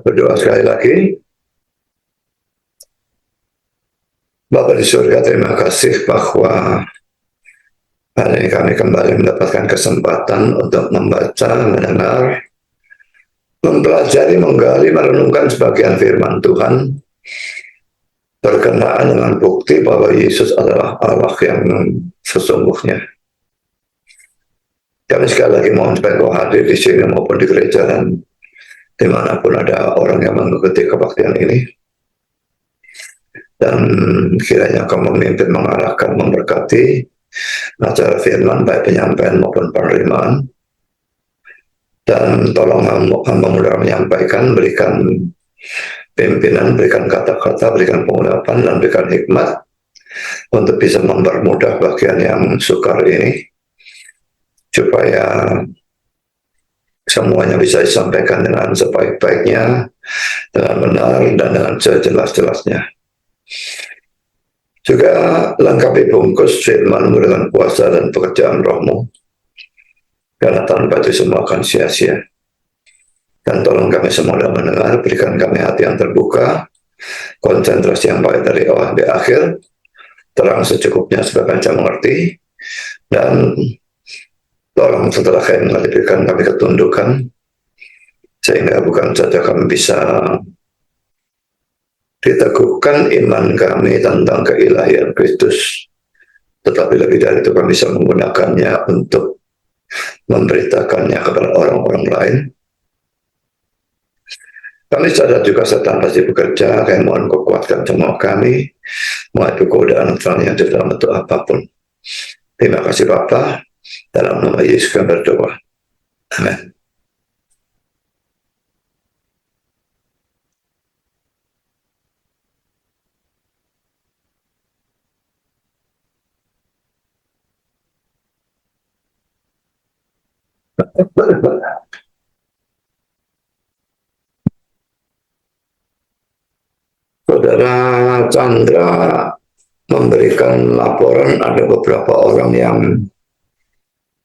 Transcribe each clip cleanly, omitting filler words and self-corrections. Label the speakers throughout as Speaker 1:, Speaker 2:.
Speaker 1: Berdoa sekali lagi. Bapa di surga, terima kasih bahwa hari ini kami kembali mendapatkan kesempatan untuk membaca, mendengar, mempelajari, menggali, merenungkan sebagian firman Tuhan berkenaan dengan bukti bahwa Yesus adalah Allah yang sesungguhnya. Kami sekali lagi mohon supaya Kau hadir di sini maupun di gereja dan dimanapun ada orang yang mengikuti kebaktian ini. Dan kiranya Kau memimpin, mengarahkan, memberkati acara firman baik penyampaian maupun penerimaan. Dan tolong hamba mudah menyampaikan, berikan pimpinan, berikan kata-kata, berikan pengurapan, dan berikan hikmat untuk bisa mempermudah bagian yang sukar ini, supaya semuanya bisa disampaikan dengan sebaik-baiknya, dengan benar, dan dengan sejelas-jelasnya. Juga lengkapi bungkus firman-Mu dengan kuasa dan pekerjaan Roh-Mu, karena tanpa itu semua akan sia-sia. Dan tolong kami semua dalam mendengar, berikan kami hati yang terbuka, konsentrasi yang baik dari awal sampai akhir, terang secukupnya supaya kami bisa mengerti, dan tolong setelah kami berikan kami ketundukan, sehingga bukan saja kami bisa diteguhkan iman kami tentang keilahian Kristus, tetapi lebih dari itu kami bisa menggunakannya untuk memberitakannya kepada orang-orang lain. Kami sadar juga setan pasti bekerja, kami mohon Kau kuatkan semua kami, menghadapi godaan yang dalam bentuk apapun. Terima kasih Bapa, dalam nama Yesus kami berdoa. Amin. Saudara Chandra memberikan laporan ada beberapa orang yang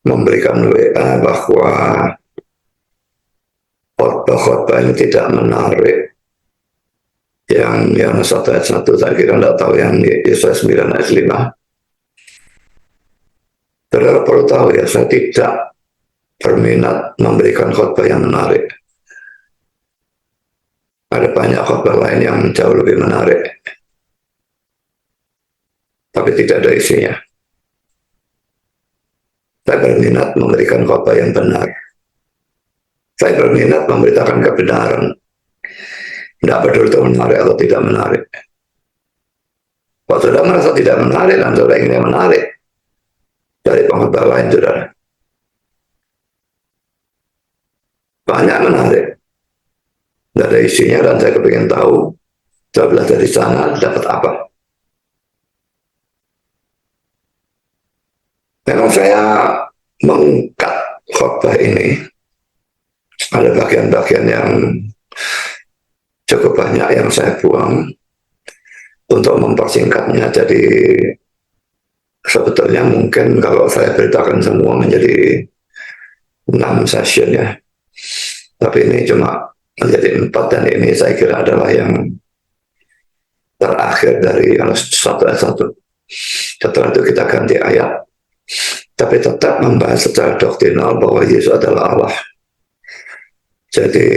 Speaker 1: memberikan WA bahwa khotbah ini tidak menarik. Yang 1 ayat 1 saya kira tidak tahu, yang Yesaya 9 ayat 5. Saudara perlu tahu ya, saya tidak berminat memberikan khotbah yang menarik. Ada banyak khotbah lain yang jauh lebih menarik, tapi tidak ada isinya. Saya berminat memberikan khotbah yang benar. Saya berminat memberitakan kebenaran. Tidak peduli itu menarik atau tidak menarik. Kalau saudara merasa tidak menarik dan saudara ingin yang menarik dari pengkhotbah lain, saudara, banyak menarik, tidak ada isinya, dan saya kepingin tahu saya belajar di sana dapat apa. Memang saya mengangkat khotbah ini, ada bagian-bagian yang cukup banyak yang saya buang untuk mempersingkatnya. Jadi sebetulnya mungkin kalau saya beritakan semua menjadi 6 session ya, tapi ini cuma menjadi 4, dan ini saya kira adalah yang terakhir dari yang 1 ayat 1. Setelah itu kita ganti ayat, tapi tetap membahas secara doktrinal bahwa Yesus adalah Allah. Jadi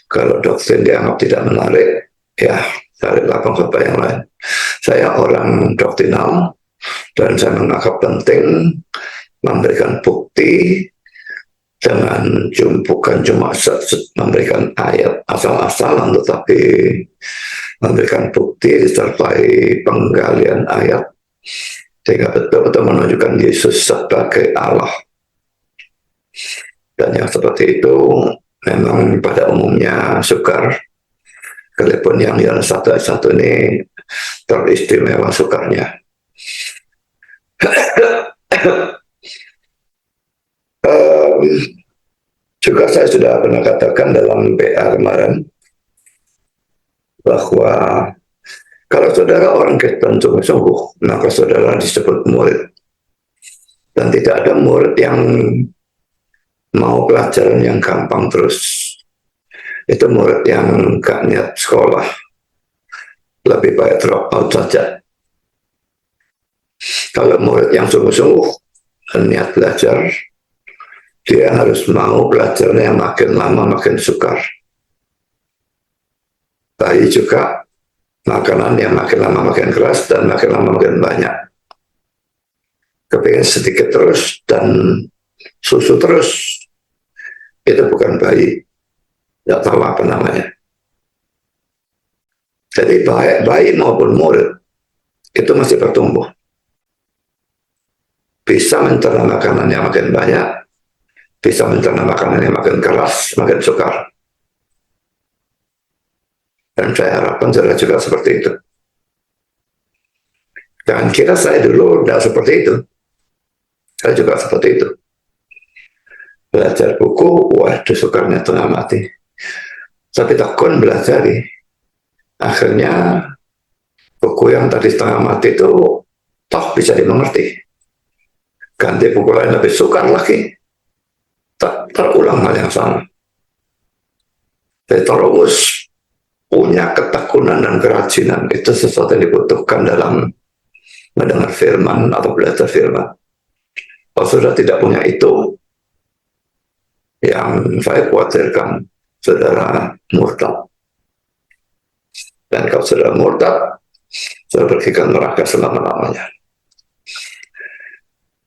Speaker 1: kalau doktrin dianggap tidak menarik, ya carilah pengkhotbah yang lain. Saya orang doktrinal, dan saya menganggap penting memberikan bukti dengan bukan cuma memberikan ayat asal-asalan, tetapi memberikan bukti disertai penggalian ayat, sehingga betul-betul menunjukkan Yesus sebagai Allah. Dan yang seperti itu memang pada umumnya sukar, sekalipun yang 1 ayat 1 ini teristimewa sukarnya. Juga saya sudah pernah katakan dalam PA kemarin bahwa kalau saudara orang Kristen sungguh-sungguh, maka saudara disebut murid. Dan tidak ada murid yang mau pelajaran yang gampang terus. itu murid yang gak niat sekolah, lebih baik drop out saja. Kalau murid yang sungguh-sungguh niat belajar, dia harus mau belajarnya makin lama makin sukar. Bayi juga makanan yang makin lama makin keras dan makin lama makin banyak. Kepingin sedikit terus dan susu terus, itu bukan bayi, tidak tahu apa namanya. Jadi baik bayi maupun murid itu masih bertumbuh, bisa mencerna makanan yang makin banyak, bisa mencerna makanan yang makin keras, makin sukar. Dan saya harapkan saudara juga seperti itu. Jangan kira saya dulu tidak seperti itu. Saya juga seperti itu. Belajar buku, waduh sukarnya tengah mati. Tapi tekun belajar, akhirnya buku yang tadi setengah mati itu toh bisa dimengerti. Ganti buku lain lebih sukar lagi, terulang hal yang sama. Jadi terus punya ketekunan dan kerajinan, itu sesuatu yang dibutuhkan dalam mendengar firman atau belajar firman. Kalau sudah tidak punya itu, yang saya khawatirkan saudara murtad. Dan kalau saudara murtad, saudara pergi ke neraka selama-lamanya.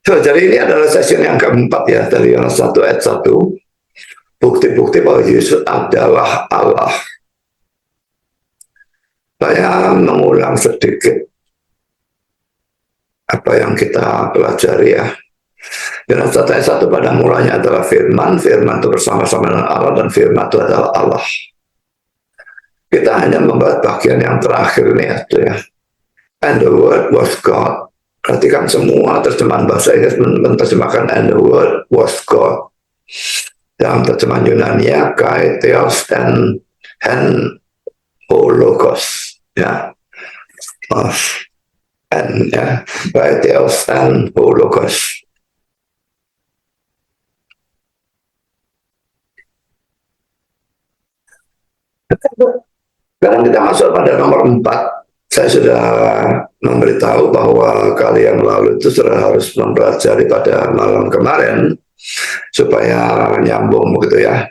Speaker 1: So, jadi ini adalah sesi yang keempat ya, dari Yohanes 1 ayat 1. Bukti-bukti bahwa Yesus adalah Allah. Saya mengulang sedikit apa yang kita pelajari ya. Yohanes 1 ayat 1, pada mulanya adalah firman, firman itu bersama-sama dengan Allah, dan firman itu adalah Allah. Kita hanya membahas bagian yang terakhir nih ya. And the word was God. Perhatikan semua terjemahan bahasa Inggris menerjemahkan and the word was God. Dalam terjemahan Yunani kai theos dan hologos ya. And ya, kai theos dan hologos. Sekarang kita masuk pada nomor 4. Saya sudah memberitahu bahwa kali yang lalu itu sudah harus mempelajari pada malam kemarin supaya nyambung begitu ya.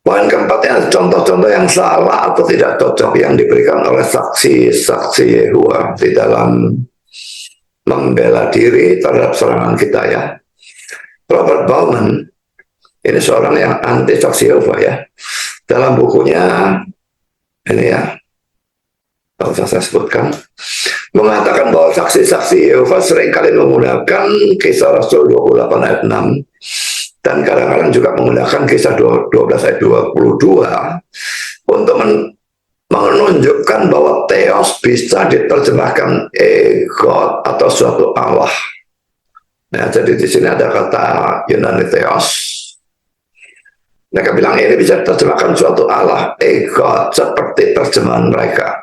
Speaker 1: Poin keempatnya, contoh-contoh yang salah atau tidak cocok yang diberikan oleh saksi-saksi Yehuwa di dalam membela diri terhadap serangan kita ya. Robert Bauman ini seorang yang anti saksi Yehuwa ya. Dalam bukunya ini ya, kalau saya sebutkan, mengatakan bahwa saksi-saksi Yehova seringkali menggunakan kisah Rasul 28 ayat 6 dan kadang-kadang juga menggunakan kisah 12 ayat 22 untuk menunjukkan bahwa theos bisa diterjemahkan God atau suatu Allah. Nah, jadi di sini ada kata Yunani theos. Mereka bilang ini bisa diterjemahkan suatu Allah, God, seperti terjemahan mereka.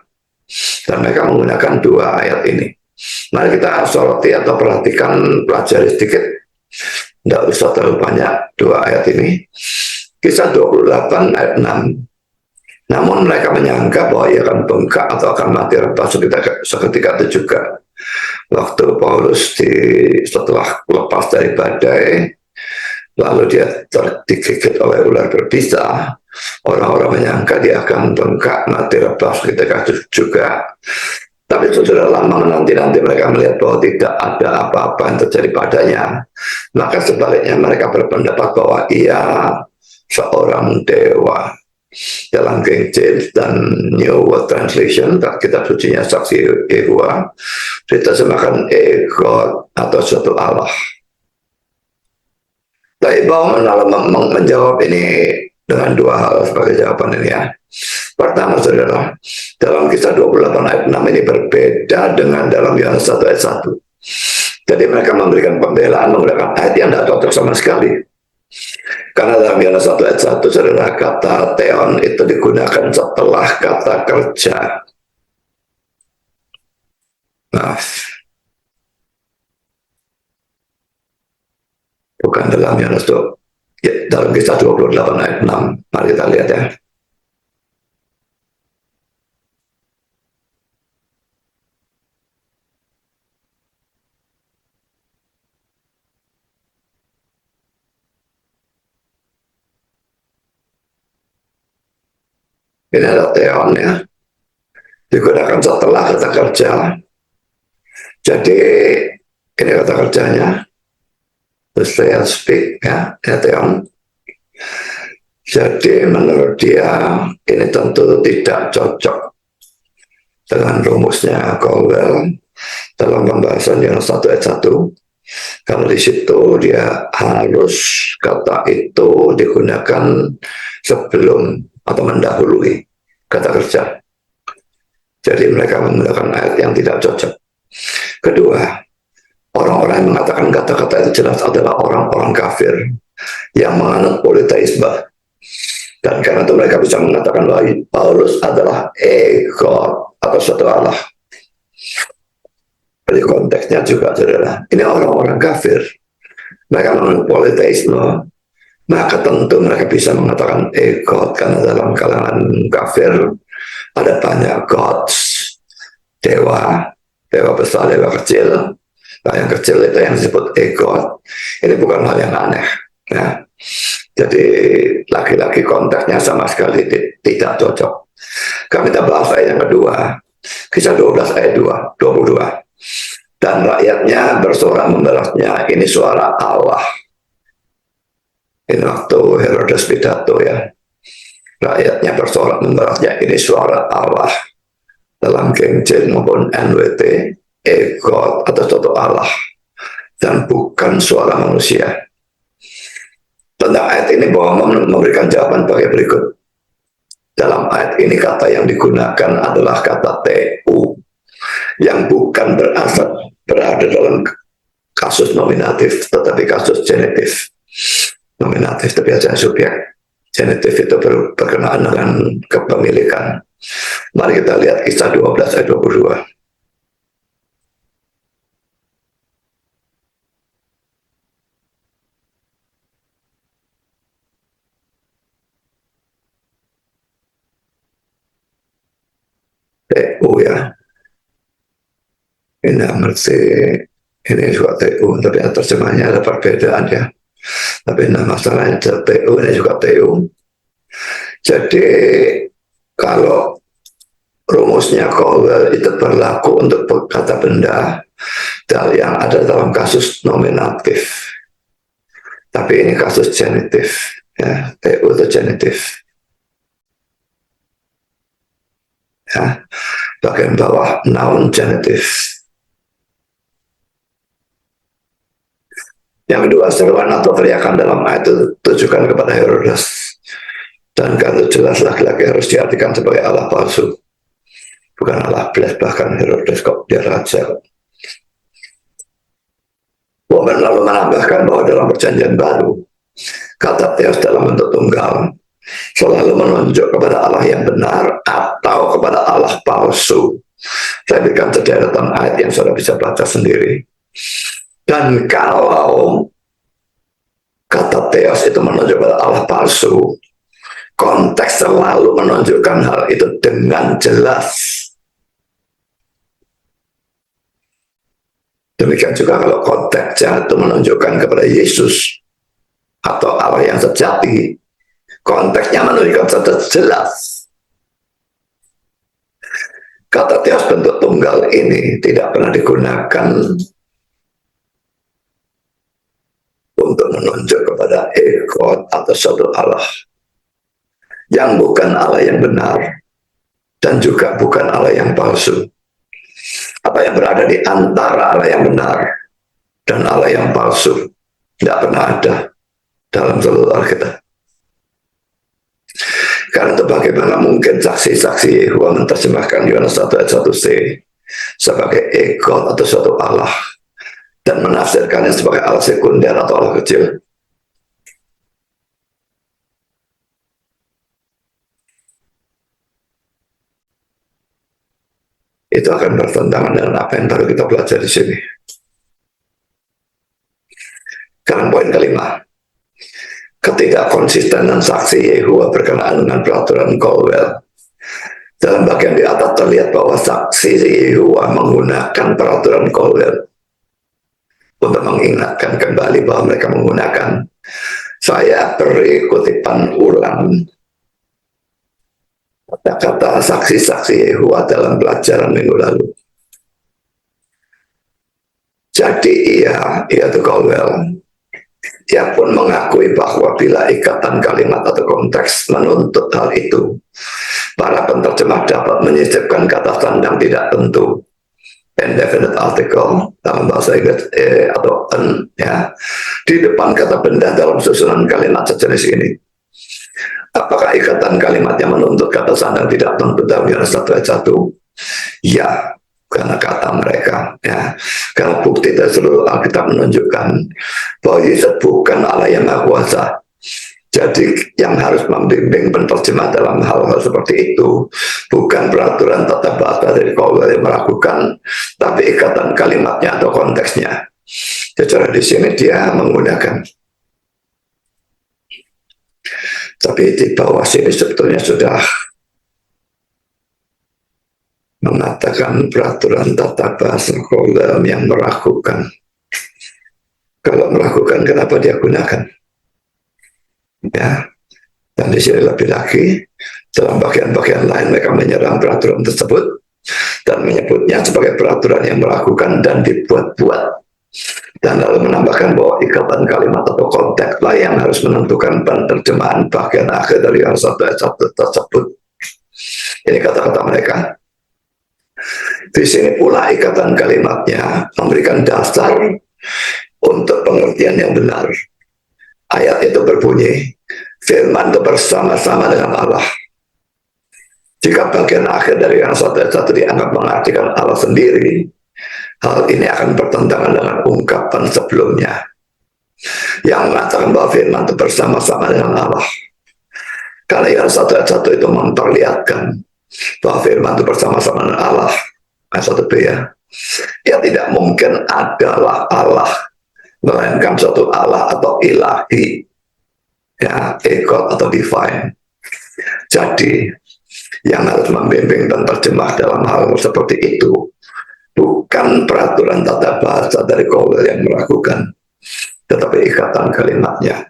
Speaker 1: Dan mereka menggunakan dua ayat ini. Mari kita soroti atau perhatikan, pelajari sedikit. Tidak usah terlalu banyak dua ayat ini. Kisah 28 ayat 6. Namun mereka menyangka bahwa ia akan bengkak atau akan mati rebah seketika itu juga. Waktu Paulus setelah lepas dari badai, lalu dia digigit oleh ular berbisa. Orang-orang menyangka dia akan bengkak, mati rebah ketika itu juga. Tapi sudah lama menanti-nanti mereka melihat bahwa tidak ada apa-apa yang terjadi padanya. Maka sebaliknya mereka berpendapat bahwa ia seorang dewa. Dalam King James dan New World Translation, kitab sucinya Saksi Yehuwa, diterjemahkan God atau suatu Allah. Tapi Bauman menjawab ini dengan dua hal sebagai jawaban ini ya. Pertama saudara, dalam kisah 28 ayat 6 ini berbeda dengan dalam Yohanes 1 ayat 1. Jadi mereka memberikan pembelaan menggunakan ayat yang tidak cocok sama sekali. Karena dalam Yohanes 1 ayat 1 saudara, kata theon itu digunakan setelah kata kerja. Bukan dalam Yohanes 2. Ya, dalam Kisah 28 ayat 6, mari kita lihat ya. Ini ada teon ya, digunakan setelah kata kerja. Jadi ini kata kerjanya, terus saya speak ya, teon. Jadi menurut dia ini tentu tidak cocok dengan rumusnya Caldwell dalam pembahasan Yohanes 1 ayat 1. Karena di situ dia harus kata itu digunakan sebelum atau mendahului kata kerja. Jadi mereka menggunakan ayat yang tidak cocok. Kedua, orang-orang yang mengatakan kata-kata itu jelas adalah orang-orang kafir yang menganut politeisme. Dan karena itu mereka bisa mengatakan bahwa Paulus adalah God atau suatu Allah. Jadi konteksnya juga saudara, ini orang-orang kafir. Mereka menganut politeisme, maka tentu mereka bisa mengatakan God, karena dalam kalangan kafir ada banyak gods, dewa besar, dewa kecil. Nah, yang kecil itu yang disebut God. Ini bukan hal yang aneh ya. Jadi lagi-lagi konteksnya sama sekali tidak cocok. Kami kita bahas ayat yang kedua, Kisah 12 ayat 22. Dan rakyatnya bersorak membalasnya, ini suara Allah. Ini waktu Herodes pidato ya. Rakyatnya bersorak membalasnya, ini suara Allah. Dalam King James maupun NWT, God atau suatu Allah. Dan bukan suara manusia. Tentang ayat ini bahwa memberikan jawaban sebagai berikut. Dalam ayat ini kata yang digunakan adalah kata TU, yang bukan berada dalam kasus nominatif, tetapi kasus genitif. Nominatif itu biasanya subjek, genitif itu berkenaan dengan kepemilikan. Mari kita lihat Kisah 12 ayat 22. TU ya, ini ngerti, ini juga TU, tapi terjemahnya ada perbedaan ya. Tapi nah masalahnya TU, ini juga TU. Jadi kalau rumusnya Caldwell itu berlaku untuk kata benda yang ada dalam kasus nominatif. Tapi ini kasus genitif ya, TU itu genitif. Ya, bagian bawah noun genitif. Yang kedua, seruan atau teriakan dalam ayat itu tujukan kepada Herodes. Dan kalau jelas laki-laki harus diartikan sebagai Allah palsu, bukan Allah belas. Bahkan Herodes kok dia raja. Woman lalu menambahkan bahwa dalam perjanjian baru, kata Theos dalam bentuk tunggal selalu menunjuk kepada Allah yang benar atau kepada Allah palsu. Saya berikan sederetan ayat yang saudara bisa baca sendiri. Dan kalau kata Theos itu menunjuk kepada Allah palsu, konteks selalu menunjukkan hal itu dengan jelas. Demikian juga kalau konteksnya itu menunjukkan kepada Yesus atau Allah yang sejati, konteksnya menunjukkan secara jelas. Kata Theos bentuk tunggal ini tidak pernah digunakan untuk menunjuk kepada God atau suatu Allah yang bukan Allah yang benar dan juga bukan Allah yang palsu. Apa yang berada di antara Allah yang benar dan Allah yang palsu tidak pernah ada dalam seluruh Alkitab. Karena itu bagaimana mungkin saksi-saksi Yehova menerjemahkan Yohanes 1 ayat 1c sebagai God atau suatu Allah dan menafsirkannya sebagai Allah sekunder atau Allah kecil. Itu akan bertentangan dengan apa yang baru kita belajar di sini. Sekarang poin kelima. ketidakkonsistenan saksi Yehua berkenaan dengan peraturan Colwell. Dalam bagian di atas terlihat bahwa saksi Yehua menggunakan peraturan Colwell untuk mengingatkan kembali bahwa mereka menggunakan. Saya beri kutipan ulang kata-kata saksi-saksi Yehua dalam pelajaran minggu lalu. Jadi itu Colwell. Dia pun mengakui bahwa bila ikatan kalimat atau konteks menuntut hal itu, para penerjemah dapat menyisipkan kata sandang tidak tentu, indefinite article dalam bahasa Inggris atau di depan kata benda dalam susunan kalimat sejenis ini. Apakah ikatan kalimatnya menuntut kata sandang tidak tentu dalam Yohanes 1 ayat 1? Ya, karena kata mereka, karena bukti dari seluruh Alkitab menunjukkan bahwa Yesus bukan Allah yang Maha Kuasa. Jadi yang harus membimbing penerjemah dalam hal-hal seperti itu bukan peraturan tata bahasa dari Colwell yang meragukan, tapi ikatan kalimatnya atau konteksnya. Secara di sini dia menggunakan, tapi di bawah sini sebetulnya sudah mengatakan peraturan tata bahasa Colwell yang meragukan. Kalau meragukan, kenapa dia gunakan? Dan di sini lebih lagi, dalam bagian-bagian lain mereka menyerang peraturan tersebut dan menyebutnya sebagai peraturan yang meragukan dan dibuat-buat. Dan lalu menambahkan bahwa ikatan kalimat atau konteks lah yang harus menentukan penerjemahan bagian akhir dari Yohanes 1 ayat 1 tersebut. Ini kata-kata mereka. Di sini pula ikatan kalimatnya memberikan dasar untuk pengertian yang benar. Ayat itu berbunyi, firman itu bersama-sama dengan Allah. Jika bagian akhir dari Yohanes 1 ayat 1 dianggap mengartikan Allah sendiri, hal ini akan bertentangan dengan ungkapan sebelumnya yang mengatakan bahwa firman itu bersama-sama dengan Allah. Karena Yohanes 1 ayat 1 itu memperlihatkan bahwa firman itu bersama-sama dengan Allah. Ayat 1b ya tidak mungkin adalah Allah, melainkan suatu Allah atau ilahi, God atau divine. Jadi yang harus membimbing dan terjemah dalam hal seperti itu bukan peraturan tata bahasa dari Colwell yang meragukan, tetapi ikatan kalimatnya.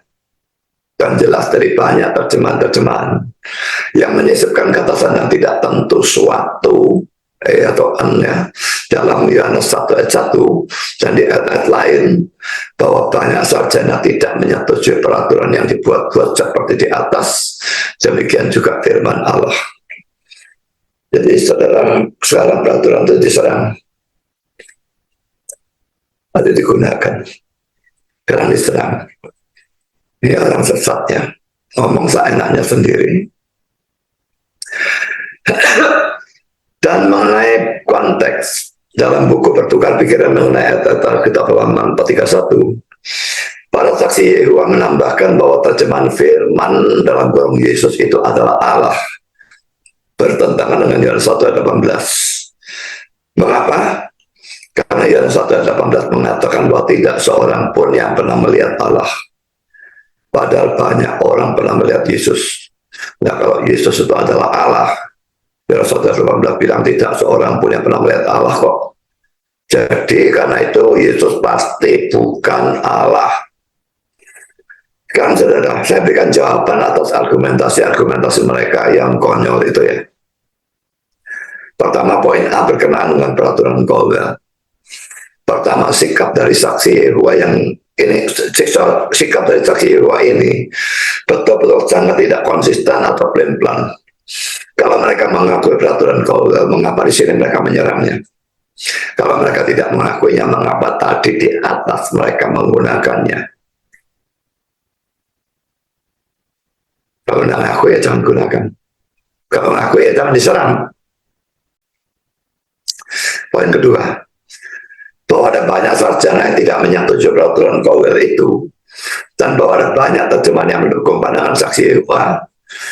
Speaker 1: Dan jelas dari banyak terjemahan-terjemahan yang menyisipkan kata sandang tidak tentu suatu atau dalam Yohanes 1 ayat 1 dan di ayat-ayat lain, bahwa banyak sarjana tidak menyetujui peraturan yang dibuat-buat seperti di atas. Demikian juga firman Allah. Jadi sekarang peraturan itu diserang, ada digunakan, karena diserang. Ini orang sesatnya ngomong seenaknya sendiri. Dan mengenai konteks dalam buku Bertukar Pikiran mengenai ayat-ayat Kitab Halaman 31, para saksi Yehua menambahkan bahwa terjemahan firman dalam kurung Yesus itu adalah Allah, bertentangan dengan Yohanes 1 ayat 18. Mengapa? Karena Yohanes 1 ayat 18 mengatakan bahwa tidak seorang pun yang pernah melihat Allah. Padahal banyak orang pernah melihat Yesus. Nah, kalau Yesus itu adalah Allah, Yohanes 1 ayat 18 bilang tidak seorang pun yang pernah melihat Allah kok. Jadi karena itu Yesus pasti bukan Allah. Kan saudara, saya berikan jawaban atas argumentasi mereka yang konyol itu ya. Pertama, poin A berkenaan dengan peraturan Colwell. Pertama, sikap dari saksi Yehua yang ini, sikap dari saksi Yehua ini betul-betul sangat tidak konsisten atau plan-plan. Kalau mereka mengakui peraturan Colwell, mengapa di sini mereka menyerangnya? Kalau mereka tidak mengakuinya, mengapa tadi di atas mereka menggunakannya? Kalau tidak ngaku ya jangan gunakan. Kalau ngaku ya jangan diserang. Poin kedua, bahwa ada banyak sarjana yang tidak menyetujui peraturan Colwell itu, dan bahwa ada banyak terjemahan yang mendukung pandangan saksi Yehua,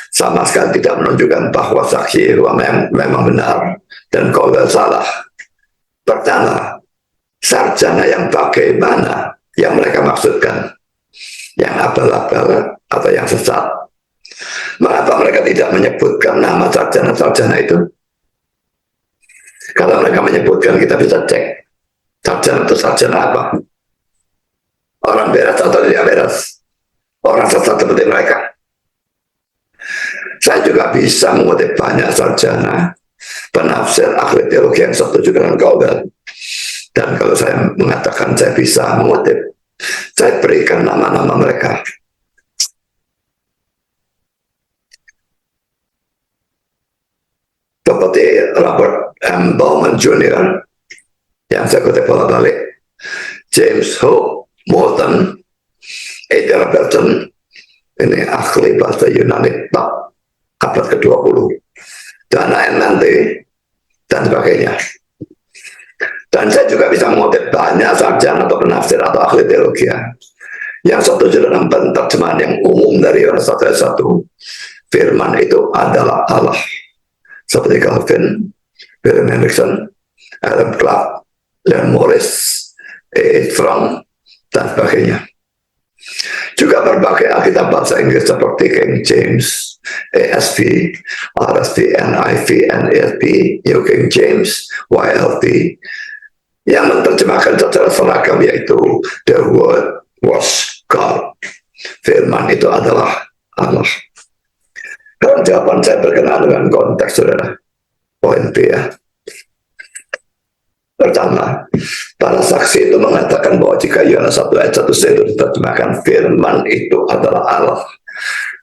Speaker 1: sama sekali tidak menunjukkan bahwa saksi Yehua memang benar dan Colwell salah. Pertama, sarjana yang bagaimana yang mereka maksudkan? Yang abal-abal atau yang sesat. Mengapa mereka tidak menyebutkan nama sarjana-sarjana itu? Kalau mereka menyebutkan, kita bisa cek sarjana itu sarjana apa, orang beres atau tidak beres, orang sesat seperti mereka. Saya juga bisa mengutip banyak sarjana penafsir ahli teologi yang setuju dengan Gobel. Dan kalau saya mengatakan saya bisa mengutip, saya berikan nama-nama mereka. Seperti Robert M. Bowman Jr. yang saya kutip bolak-balik, James Hope Morton, Ada Robertson, ini ahli bahasa Yunani abad ke-20, Dana NNT, dan sebagainya. Dan saya juga bisa mengutip banyak sarjana atau penafsir atau ahli teologi yang setuju dengan penerjemahan yang umum dari Yohanes 1 ayat 1. Firman itu adalah Allah. Seperti Calvin, William Hendrickson, Alan Clark, Leon Morris, E. Strong, dan sebagainya. Juga berbagai Alkitab bahasa Inggris seperti King James, ESV, RSV, NIV, NASB, New King James, YLT, yang menerjemahkan secara seragam, yaitu the word was God. Firman itu adalah Allah. Kalau jawaban saya berkenaan dengan konteks, saudara. Poin B ya. Pertama, para saksi itu mengatakan bahwa jika Yohanes 1 ayat 1c itu diterjemahkan firman itu adalah Allah,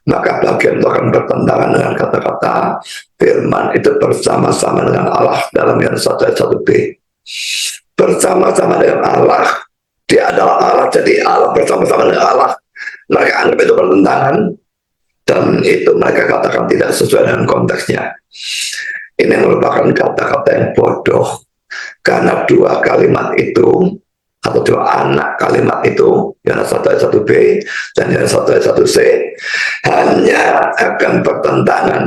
Speaker 1: maka bagian itu akan bertentangan dengan kata-kata firman itu bersama-sama dengan Allah dalam Yohanes 1 ayat 1b. Bersama-sama dengan Allah, dia adalah Allah, jadi Allah bersama-sama dengan Allah. Mereka anggap itu bertentangan, dan itu mereka katakan tidak sesuai dengan konteksnya. Ini merupakan kata-kata yang bodoh, karena dua kalimat itu atau dua anak kalimat itu, Yohanes 1 ayat 1b dan Yohanes 1 ayat 1c, hanya akan bertentangan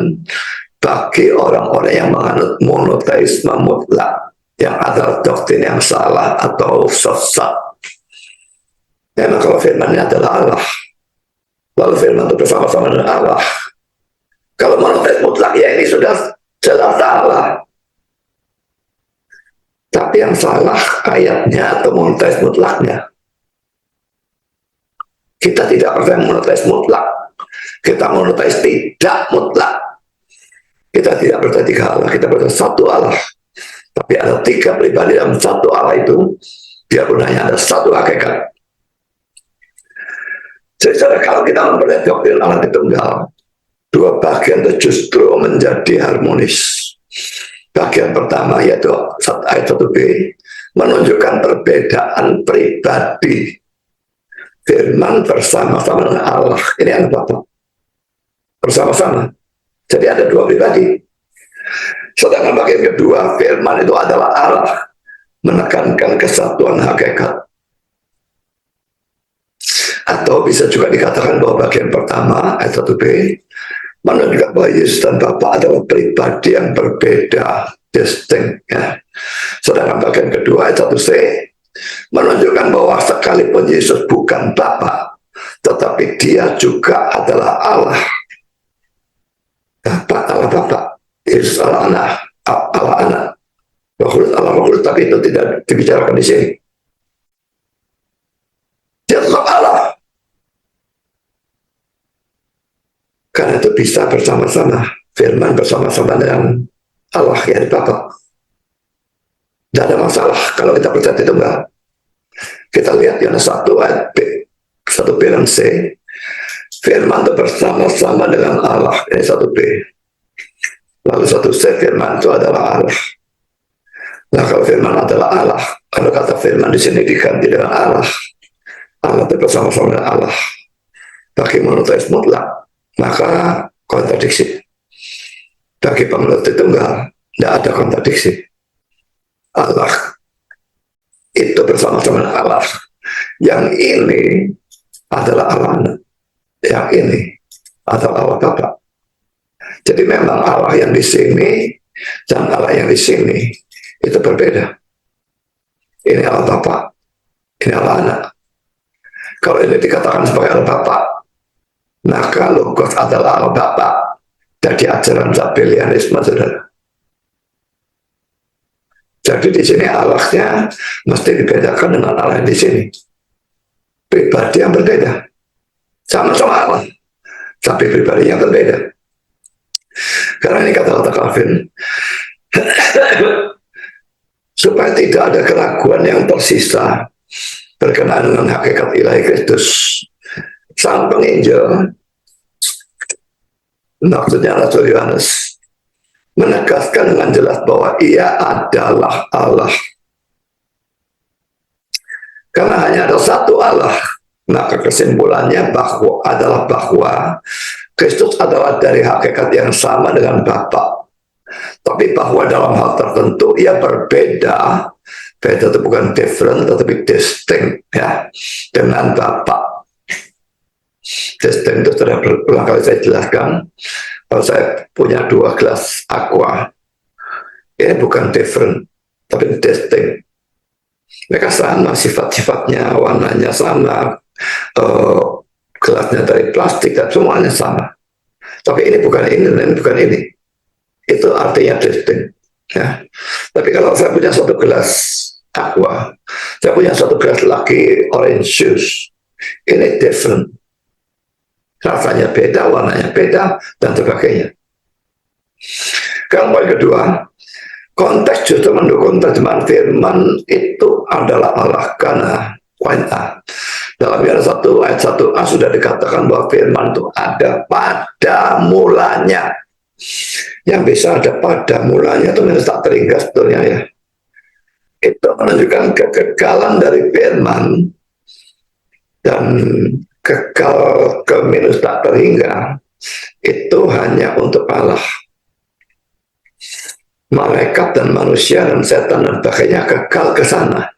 Speaker 1: bagi orang-orang yang menganut monoteisme mutlak, yang adalah doktrin yang salah atau sesat. Memang kalau firman-Nya adalah Allah, lalu firman itu bersama-sama dengan Allah. Kalau monoteis mutlak, ya ini sudah jelas salah. Tapi yang salah ayatnya atau monoteis mutlaknya. Kita tidak percaya monoteis mutlak. Kita monoteis tidak mutlak. Kita tidak percaya tiga Allah, kita percaya satu Allah. Tapi ada tiga pribadi dalam satu Allah itu, biarpun hanya ada satu hakikat. Jadi kalau kita mempelajari doktrin Allah Tritunggal, dua bagian itu justru menjadi harmonis. Bagian pertama yaitu ayat 1b menunjukkan perbedaan pribadi. Firman bersama-sama dengan Allah. Ini ada Bapa. Bersama-sama. Jadi ada dua pribadi. Sedangkan bagian kedua, firman itu adalah Allah. Menekankan kesatuan hakikat. Atau bisa juga dikatakan bahwa bagian pertama, ayat 1b, menunjukkan bahwa Yesus dan Bapa adalah pribadi yang berbeda, distinct. Ya. Sedangkan bagian kedua, ayat 1c, menunjukkan bahwa sekalipun Yesus bukan Bapa, tetapi dia juga adalah Allah. Bapa, Allah Bapa, Yesus Allah Anak, Allah Anak, Roh Kudus Allah Roh Kudus, tapi itu tidak dibicarakan di sini. Dia tetap Allah. Karena itu bisa bersama-sama, firman bersama-sama dengan Allah, yang Bapa. Tidak ada masalah kalau kita percaya itu enggak. Kita lihat Yohanes 1 ayat B, 1b dan c. Firman itu bersama-sama dengan Allah, ini 1b. Lalu 1c, firman itu adalah Allah. Nah, kalau firman adalah Allah, kalau kata firman di sini diganti dengan Allah, Allah itu bersama-sama dengan Allah. Bagi monoteis mutlak, maka kontradiksi. Bagi pemeluk Tritunggal, tidak ada kontradiksi. Allah itu bersama-sama dengan Allah. Yang ini adalah Allah Anak. Yang ini adalah Allah Bapa. Jadi memang Allah yang di sini dan Allah yang di sini itu berbeda. Ini Allah Bapa, ini Allah Anak. Kalau ini dikatakan sebagai Allah Bapa, Maka Logos adalah Allah Bapa. Jadi ajaran Sabellianisme, saudara. Jadi di sini Allahnya mesti dibedakan dengan Allah yang di sini. Pribadi yang berbeda. Sama-sama Allah, tapi pribadinya berbeda. Karena ini kata-kata Calvin, supaya tidak ada keraguan yang tersisa berkenaan dengan hakikat ilahi Kristus. Sang penginjil, maksudnya Rasul Yohanes, menegaskan dengan jelas bahwa ia adalah Allah. Karena hanya ada satu Allah, maka kesimpulannya bahwa Kristus adalah dari hakikat yang sama dengan Bapa. Tapi bahwa dalam hal tertentu ia berbeda. Beda itu bukan different, tetapi distinct, ya, dengan Bapa. Distinct itu sudah berulang kali saya jelaskan. Kalau saya punya 2 gelas aqua, ini bukan different, tapi distinct. Mereka sama sifat-sifatnya, warnanya sama, gelasnya dari plastik, dan semuanya sama. Tapi ini bukan ini, dan bukan ini. Itu artinya distinct. Ya. Tapi kalau saya punya satu gelas aqua, saya punya satu gelas lagi orange juice, ini different. Rasanya beda, warnanya beda, dan sebagainya. Kalau poin kedua, konteks justru mendukung terjemahan firman itu adalah Allah. Karena poin A, dalam Yohanes 1 ayat 1a sudah dikatakan bahwa firman itu ada pada mulanya. Yang bisa ada pada mulanya itu minus tak terhingga sebetulnya, ya. Itu menunjukkan kekekalan dari firman, dan kekal ke minus tak terhingga itu hanya untuk Allah. Malaikat dan manusia dan setan dan sebagainya kekal ke sana,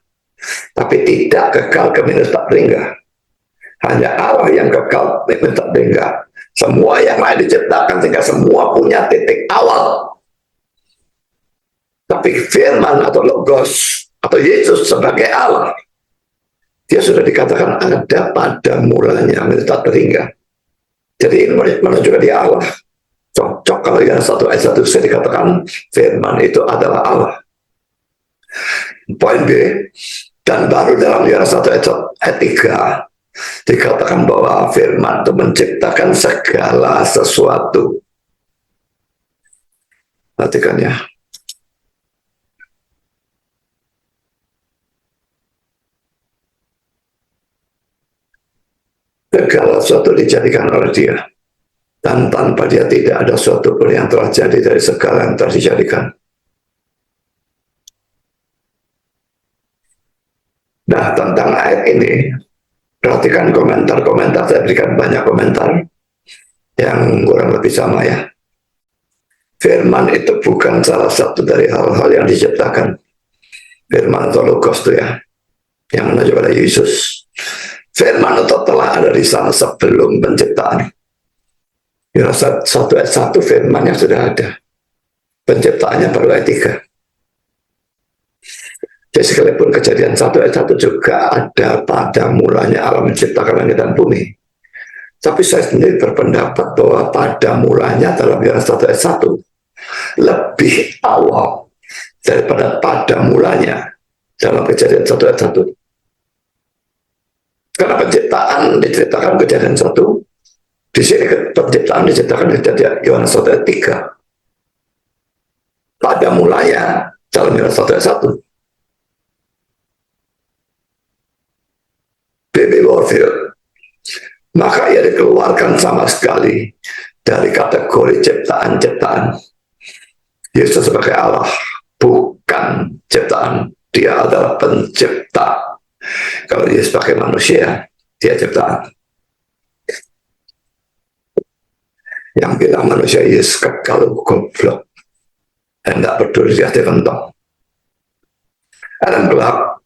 Speaker 1: tapi tidak kekal ke minus tak terhingga. Hanya Allah yang kekal minus tak terhingga. Semua yang lain diciptakan sehingga semua punya titik awal. Tapi firman atau Logos atau Yesus sebagai Allah, dia sudah dikatakan ada pada mulanya, tak terhingga. Jadi ini menunjukkan dia Allah. Cocok kalau yang 1 ayat 1 saya dikatakan firman itu adalah Allah. Poin B, dan baru dalam Yohanes 1 ayat 3 dikatakan bahwa firman itu menciptakan segala sesuatu. Perhatikan, ya. Segala sesuatu dijadikan oleh dia, dan tanpa dia tidak ada sesuatu pun yang telah jadi dari segala yang telah dijadikan. Nah, tentang ayat ini, perhatikan komentar-komentar. Saya berikan banyak komentar yang kurang lebih sama, ya. Firman itu bukan salah satu dari hal-hal yang diciptakan. Firman atau Logos itu, ya, yang menuju pada Yesus. Firman itu telah ada di sana sebelum penciptaan. Ya, 1 ayat 1 firmannya sudah ada. Penciptaannya baru ayat 3. Jadi sekalipun kejadian 1 ayat 1 juga ada pada mulanya Allah menciptakan langit dan bumi. Tapi saya sendiri berpendapat bahwa pada mulanya dalam Yohanes 1 ayat 1 lebih awal daripada pada mulanya dalam kejadian 1 ayat 1. Karena penciptaan diceritakan kejadian 1, di sini penciptaan diceritakan kejadian Yohanes 1 ayat 3. Pada mulanya dalam Yohanes 1 ayat 1. B.B. Warfield, maka ia dikeluarkan sama sekali dari kategori ciptaan-ciptaan. Yesus sebagai Allah bukan ciptaan, dia adalah pencipta. Kalau dia sebagai manusia, dia ciptaan. Yang bilang manusia Yesus kekal goblok, dan tidak peduli dia dibentuk. Adam gelap.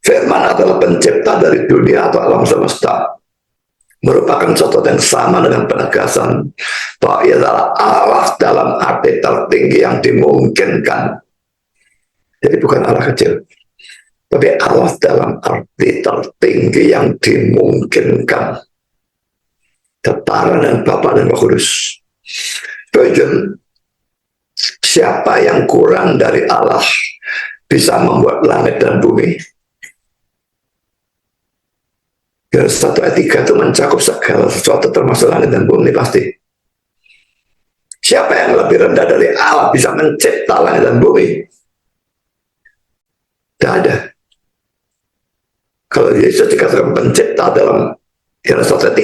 Speaker 1: Firman adalah pencipta dari dunia atau alam semesta. Merupakan sesuatu yang sama dengan penegasan bahwa ia adalah Allah dalam arti tertinggi yang dimungkinkan. Jadi bukan Allah kecil, tapi Allah dalam arti tertinggi yang dimungkinkan. Ketara dan Bapa dan Roh Kudus. Spurgeon, siapa yang kurang dari Allah bisa membuat langit dan bumi? Yohanes 1 ayat 3 itu mencakup segala sesuatu termasuk langit dan bumi pasti. Siapa yang lebih rendah dari Allah bisa mencipta langit dan bumi? Tidak ada. Kalau Yesus dikatakan pencipta dalam Yohanes 1 ayat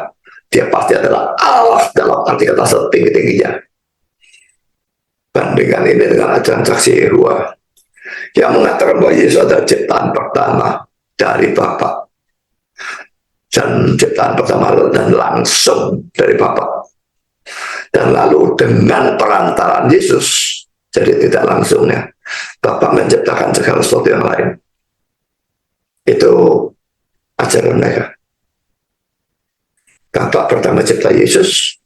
Speaker 1: 3, dia pasti adalah Allah dalam arti kata setinggi-tingginya. Bandingkan ini dengan ajaran saksi Yehova yang mengatakan bahwa Yesus adalah ciptaan pertama dari Bapa, dan ciptaan pertama dan langsung dari Bapa. Dan lalu dengan perantaraan Yesus, jadi tidak langsungnya, Bapa menciptakan segala sesuatu yang lain. Itu ajaran mereka. Bapa pertama cipta Yesus,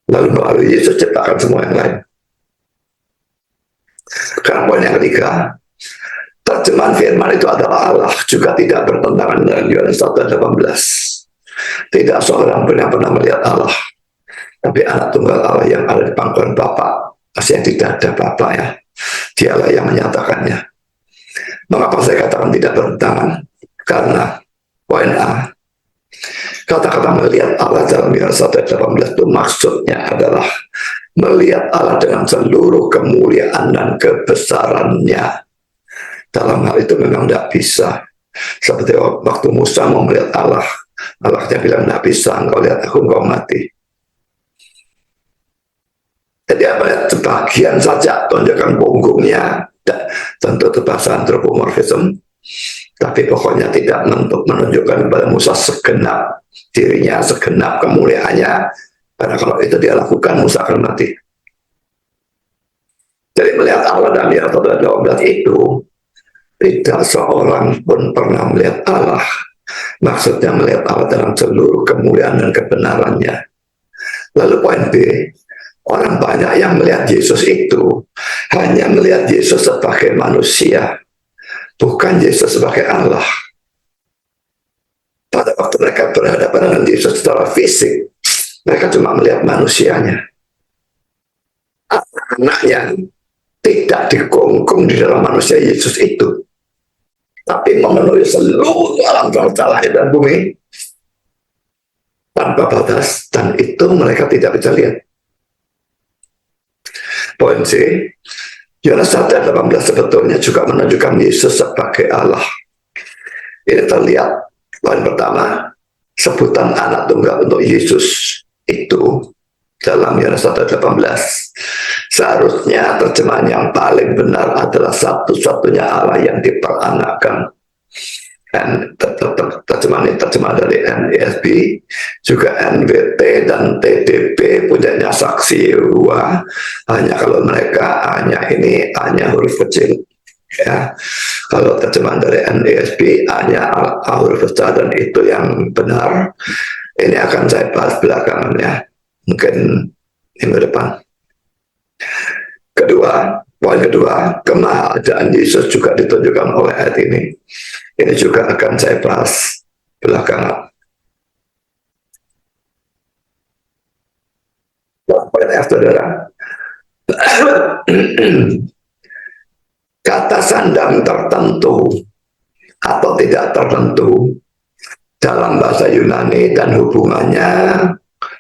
Speaker 1: lalu melalui Yesus ciptakan semua yang lain. Sekarang poin yang ketiga, terjemahan firman itu adalah Allah juga tidak bertentangan dengan Yohanes 1:18. Tidak seorang pun yang pernah melihat Allah, tapi anak tunggal Allah yang ada di pangkuan Bapa. Maksudnya tidak ada Bapa ya, dialah yang menyatakannya. Mengapa saya katakan tidak bertentangan? Karena poin A, kata-kata melihat Allah dalam Yohanes 1:18 itu maksudnya adalah melihat Allah dengan seluruh kemuliaan dan kebesarannya. Dalam hal itu memang tidak bisa. Seperti waktu Musa mau melihat Allah, Allahnya bilang, tidak bisa, engkau lihat aku, engkau mati. Jadi apa, sebagian saja tunjukkan punggungnya, tentu itu bahasa antropomorfism, tapi pokoknya tidak menunjukkan kepada Musa segenap dirinya, segenap kemuliaannya, karena kalau itu dia lakukan, Musa akan mati. Jadi melihat Allah dan Yohanes 1:18 itu, tidak seorang pun pernah melihat Allah. Maksudnya melihat Allah dalam seluruh kemuliaan dan kebenarannya. Lalu poin B, orang banyak yang melihat Yesus itu hanya melihat Yesus sebagai manusia, bukan Yesus sebagai Allah. Pada waktu mereka berhadapan dengan Yesus secara fisik, mereka cuma melihat manusianya. Anaknya tidak dikungkung di dalam manusia Yesus itu, tapi memenuhi seluruh alam semesta langit dan bumi tanpa batas, dan itu mereka tidak bisa lihat. Poin C, Yohanes 1:18 sebetulnya juga menunjukkan Yesus sebagai Allah. Ini terlihat. Poin pertama, sebutan anak tunggal untuk Yesus itu dalam Yohanes 1:18 seharusnya terjemahan yang paling benar adalah satu-satunya Allah yang diperanakkan. Dan terjemahan dari NESB, juga NWT dan TDP punyanya saksi Yehova. Hanya kalau mereka hanya huruf kecil. Ya, kalau terjemahan dari NESB hanya huruf besar, dan itu yang benar. Ini akan saya bahas belakangan ya, mungkin minggu depan. Poin kedua, kemahadaan Yesus juga ditunjukkan oleh ayat ini. Ini juga akan saya bahas belakangan. Poin F, saudara. Kata sandang tertentu atau tidak tertentu dalam bahasa Yunani dan hubungannya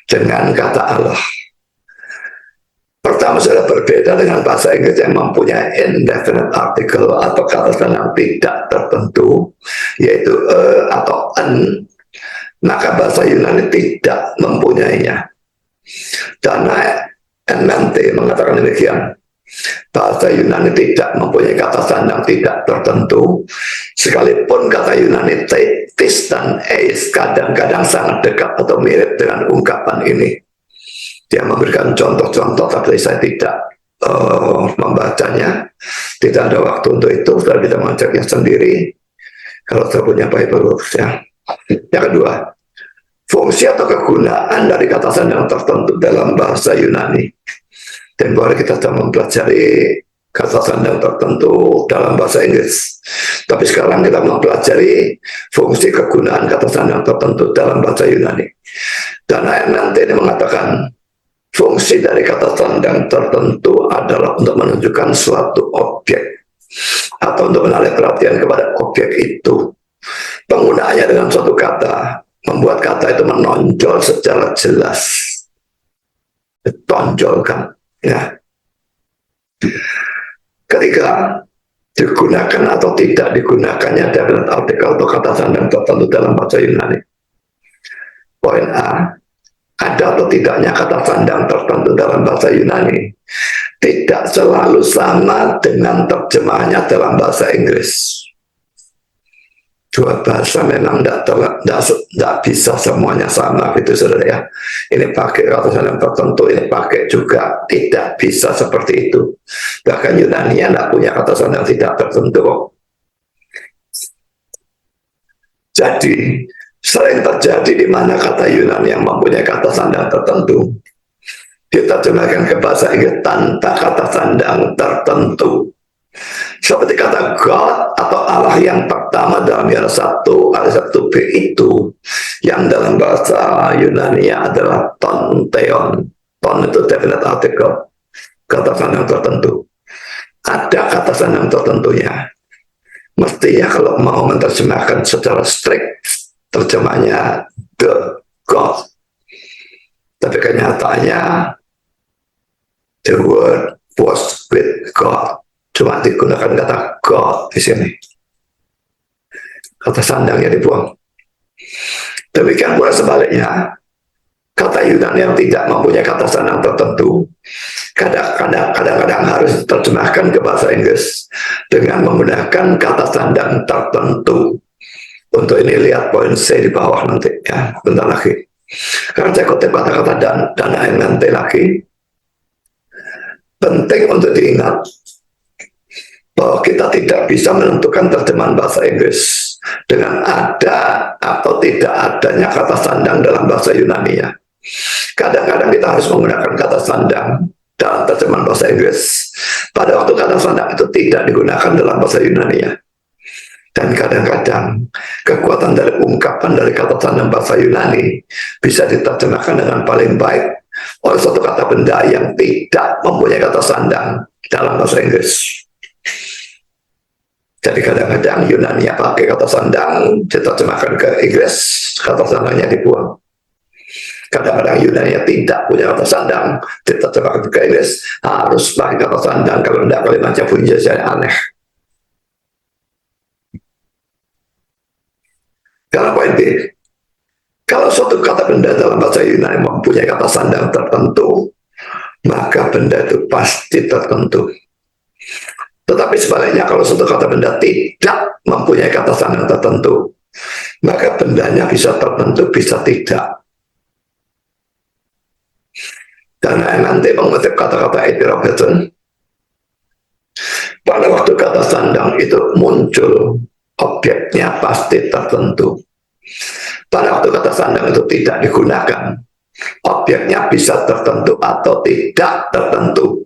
Speaker 1: dengan kata Allah. Pertama, sudah berbeda dengan bahasa Inggris yang mempunyai indefinite article atau kata sandang tidak tertentu, yaitu atau an. Maka bahasa Yunani tidak mempunyainya. Dana MNT mengatakan demikian. Bahasa Yunani tidak mempunyai kata sandang tidak tertentu, sekalipun kata Yunani tis dan eis kadang-kadang sangat dekat atau mirip dengan ungkapan ini. Dia memberikan contoh-contoh, tapi saya tidak membacanya, tidak ada waktu untuk itu. Sudah bisa mengeceknya sendiri kalau saya punya Bible ya. Yang kedua, fungsi atau kegunaan dari kata sandang tertentu dalam bahasa Yunani. Tempoh hari kita sudah mempelajari kata sandang tertentu dalam bahasa Inggris. Tapi sekarang kita mempelajari fungsi kegunaan kata sandang tertentu dalam bahasa Yunani. Dan ayat nanti ini mengatakan fungsi dari kata sandang tertentu adalah untuk menunjukkan suatu objek atau untuk menarik perhatian kepada objek itu. Penggunaannya dengan suatu kata membuat kata itu menonjol secara jelas, ditonjolkan, ya. Ketika digunakan atau tidak digunakannya definite artikel atau kata sandang tertentu dalam bahasa Yunani. Poin A, ada atau tidaknya kata sandang tertentu dalam bahasa Yunani tidak selalu sama dengan terjemahannya dalam bahasa Inggris. Dua bahasa memang tidak bisa semuanya sama gitu, saudara ya. Ini pakai kata sandang tertentu, ini pakai juga, tidak bisa seperti itu. Bahkan Yunani tidak punya kata sandang tidak tertentu. Jadi sering terjadi di mana kata Yunani yang mempunyai kata sandang tertentu diterjemahkan ke bahasa Inggris tanpa kata sandang tertentu. Seperti kata God atau Allah yang pertama dalam Yohanes 1 ayat 1b itu, yang dalam bahasa Yunani adalah ton theon. Ton itu definite article, kata sandang tertentu. Ada kata sandang tertentunya. Mestinya kalau mau menerjemahkan secara strict, terjemahnya the God. Tapi kenyataannya the word was with God. Cuma digunakan kata God di sini. Kata sandangnya dibuang. Demikian pula sebaliknya, kata Yunani yang tidak mempunyai kata sandang tertentu kadang-kadang harus diterjemahkan ke bahasa Inggris dengan menggunakan kata sandang tertentu. Untuk ini lihat poin C di bawah nanti ya, bentar lagi. Karena saya kutip kata-kata dan nanti lagi. Penting untuk diingat bahwa kita tidak bisa menentukan terjemahan bahasa Inggris dengan ada atau tidak adanya kata sandang dalam bahasa Yunani ya. Kadang-kadang kita harus menggunakan kata sandang dalam terjemahan bahasa Inggris pada waktu kata sandang itu tidak digunakan dalam bahasa Yunani ya. Dan kadang-kadang kekuatan dari ungkapan dari kata sandang bahasa Yunani bisa diterjemahkan dengan paling baik oleh suatu kata benda yang tidak mempunyai kata sandang dalam bahasa Inggris. Jadi kadang-kadang Yunani pakai kata sandang diterjemahkan ke Inggris, kata sandangnya dibuang. Kadang-kadang Yunani tidak punya kata sandang diterjemahkan ke Inggris, harus pakai kata sandang, kalau tidak kalimatnya bunyi jadi aneh. Karena poin B, kalau suatu kata benda dalam bahasa Yunani mempunyai kata sandang tertentu, maka benda itu pasti tertentu. Tetapi sebaliknya, kalau suatu kata benda tidak mempunyai kata sandang tertentu, maka bendanya bisa tertentu, bisa tidak. Karena nanti mengutip kata-kata A.P. Robertson, pada waktu kata sandang itu muncul, objeknya pasti tertentu. Pada waktu kata sandang itu tidak digunakan, objeknya bisa tertentu atau tidak tertentu.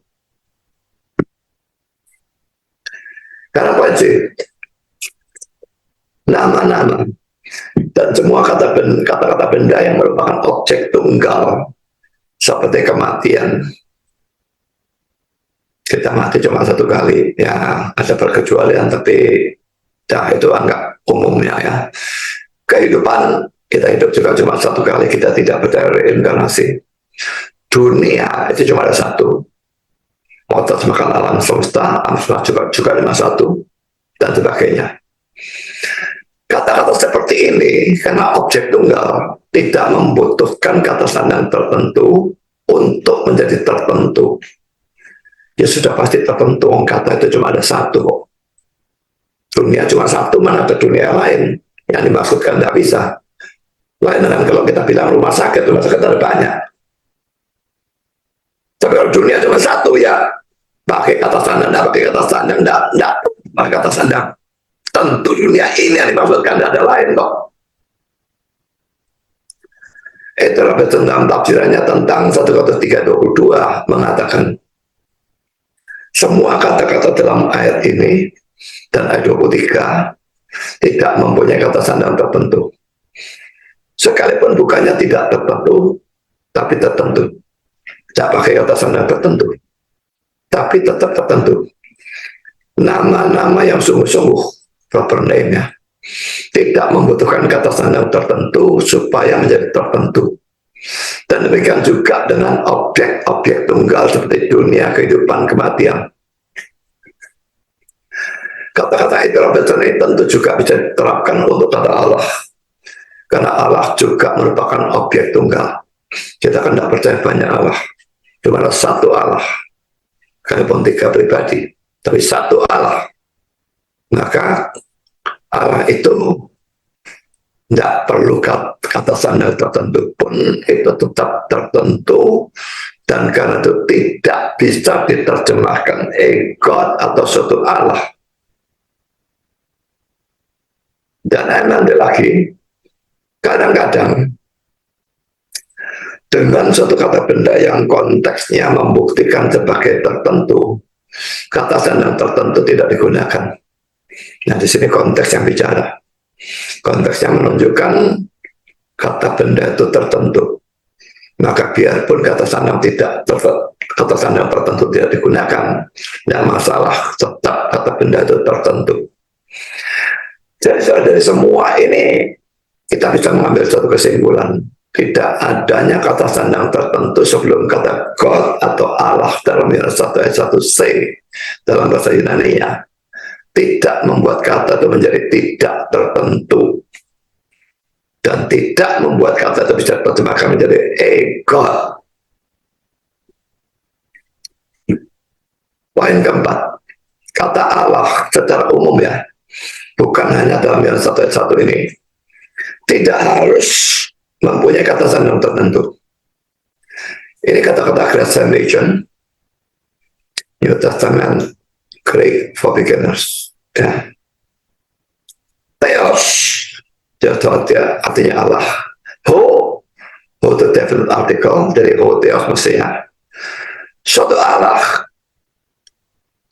Speaker 1: Karena poin C, nama-nama dan semua kata-kata benda yang merupakan objek tunggal seperti kematian. Kita mati cuma satu kali, ya ada perkecualian, tapi ya itu anggap umumnya ya. Kehidupan, kita hidup juga cuma satu kali, kita tidak percaya reinkarnasi. Dunia itu cuma ada satu. Motor semakan alam semesta, juga cuma satu, dan sebagainya. Kata-kata seperti ini, karena objek tunggal tidak membutuhkan kata sandang tertentu untuk menjadi tertentu. Ya sudah pasti tertentu, kata itu cuma ada satu. Dunia cuma satu, mana ada dunia lain yang dimaksudkan, tidak bisa. Lain dengan kalau kita bilang rumah sakit ada banyak. Tapi kalau dunia cuma satu ya, pakai kata sandang, tidak pakai kata sandang, tidak pakai kata sandang. Tentu dunia ini yang dimaksudkan, tidak ada lain kok. Itu tentang tafsirannya tentang 1 Korintus 3:22 mengatakan semua kata-kata dalam ayat ini dan ayat 23 tidak mempunyai kata sandang tertentu. sekalipun bukannya tidak tertentu, tapi tertentu. Tidak pakai kata sandang tertentu, tapi tetap tertentu. Nama-nama yang sungguh-sungguh, proper name ya, tidak membutuhkan kata sandang tertentu supaya menjadi tertentu. Dan demikian juga dengan objek-objek tunggal seperti dunia, kehidupan, kematian. Kata-kata intervention ini tentu juga bisa diterapkan untuk kata Allah. Karena Allah juga merupakan objek tunggal. Kita kan tidak percaya banyak Allah. Cuma ada satu Allah. Kalaupun tiga pribadi, tapi satu Allah. Maka Allah itu tidak perlu kata sandang tertentu pun, itu tetap tertentu. Dan karena itu tidak bisa diterjemahkan God atau suatu Allah. Dan nanti lagi, kadang-kadang dengan suatu kata benda yang konteksnya membuktikan sebagai tertentu, kata sandang tertentu tidak digunakan. Nah, di sini konteks yang bicara. Konteks yang menunjukkan kata benda itu tertentu. Maka biarpun kata sandang tertentu tidak digunakan, tidak masalah, tetap kata benda itu tertentu. Jadi dari semua ini kita bisa mengambil satu kesimpulan. Tidak adanya kata sandang tertentu sebelum kata God atau Allah dalam Yohanes 1 ayat 1c dalam bahasa Yunani-nya tidak membuat kata itu menjadi tidak tertentu, dan tidak membuat kata itu bisa diterjemahkan menjadi God. Poin keempat, kata Allah secara umum ya, bukan hanya dalam Yohanes 1 ayat 1 ini, tidak harus mempunyai kata sandang tertentu. Ini kata-kata Great Salvation, New Testament Greek for Beginners. Ya. Theos, artinya Allah. Ho itu definite article, dari ho theos maksudnya suatu Allah.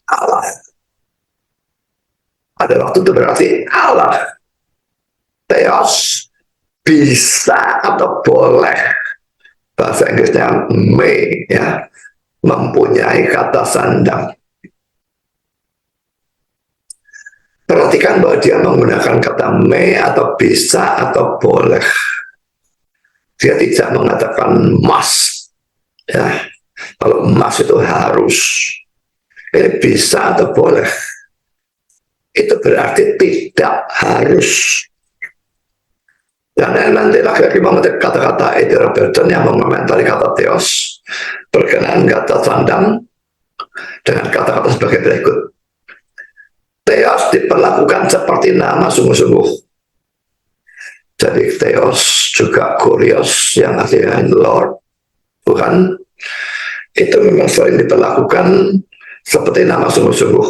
Speaker 1: Allah ada waktu itu berarti Allah. Theos bisa atau boleh, bahasa Inggrisnya may ya, mempunyai kata sandang. Perhatikan bahwa dia menggunakan kata may atau bisa atau boleh. Dia tidak mengatakan must ya. Kalau must itu harus. Ini bisa atau boleh. Itu berarti tidak harus. Dan nanti lagi-lagi mengenai kata-kata Eddie Robertson yang mengomentari kata theos berkenaan kata sandang dengan kata-kata sebagai berikut. Theos diperlakukan seperti nama sungguh-sungguh. Jadi theos juga kurios yang artinya Lord, Tuhan, itu memang sering diperlakukan seperti nama sungguh-sungguh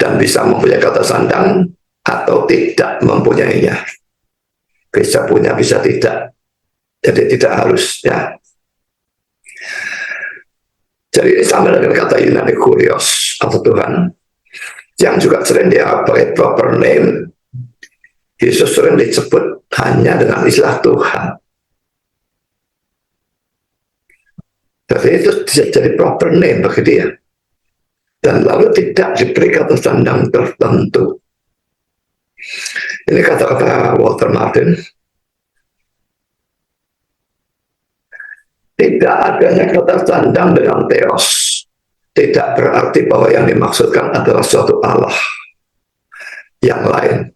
Speaker 1: dan bisa mempunyai kata sandang atau tidak mempunyainya. Bisa punya, bisa tidak. Jadi tidak harus ya. Jadi ini sama dengan kata Yunani kurios atau Tuhan, yang juga sering dipakai proper name. Yesus sering disebut hanya dengan istilah Tuhan. Jadi itu bisa jadi proper name bagi dia. Dan lalu tidak diberi kata sandang tertentu. Ini kata-kata Walter Martin. Tidak adanya kata sandang dengan theos tidak berarti bahwa yang dimaksudkan adalah suatu Allah yang lain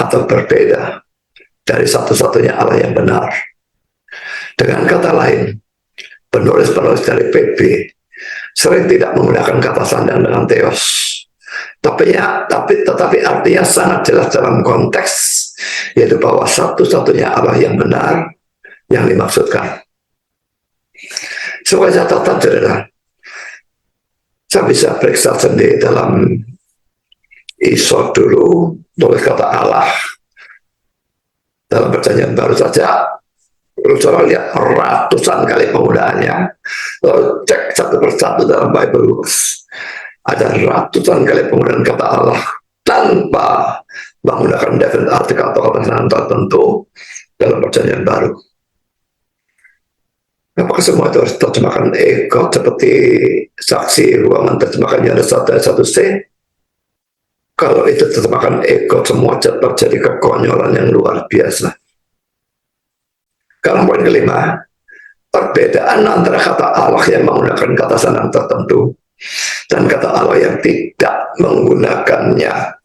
Speaker 1: atau berbeda dari satu-satunya Allah yang benar. Dengan kata lain, penulis-penulis dari PB sering tidak menggunakan kata sandang dengan theos. Tetapi artinya sangat jelas dalam konteks, yaitu bahwa satu-satunya Allah yang benar yang dimaksudkan. Sebagai catatan saudara, saya bisa periksa sendiri dalam Isod dulu, tulis kata Allah dalam perjanjian baru saja. Saudara lihat ratusan kali penggunaannya. Lalu cek satu persatu dalam Bible Books. Ada ratusan kali penggunaan kata Allah tanpa menggunakan definite article atau kata sandang tertentu. dalam perjanjian baru. Apakah semua itu harus terjemahkan ego seperti saksi Yehova menerjemahkannya ada 1 ayat 1c? Kalau itu terjemahkan ego, semua terjadi kekonyolan yang luar biasa. Kalau poin kelima, perbedaan antara kata Allah yang menggunakan kata sandang tertentu dan kata Allah yang tidak menggunakannya.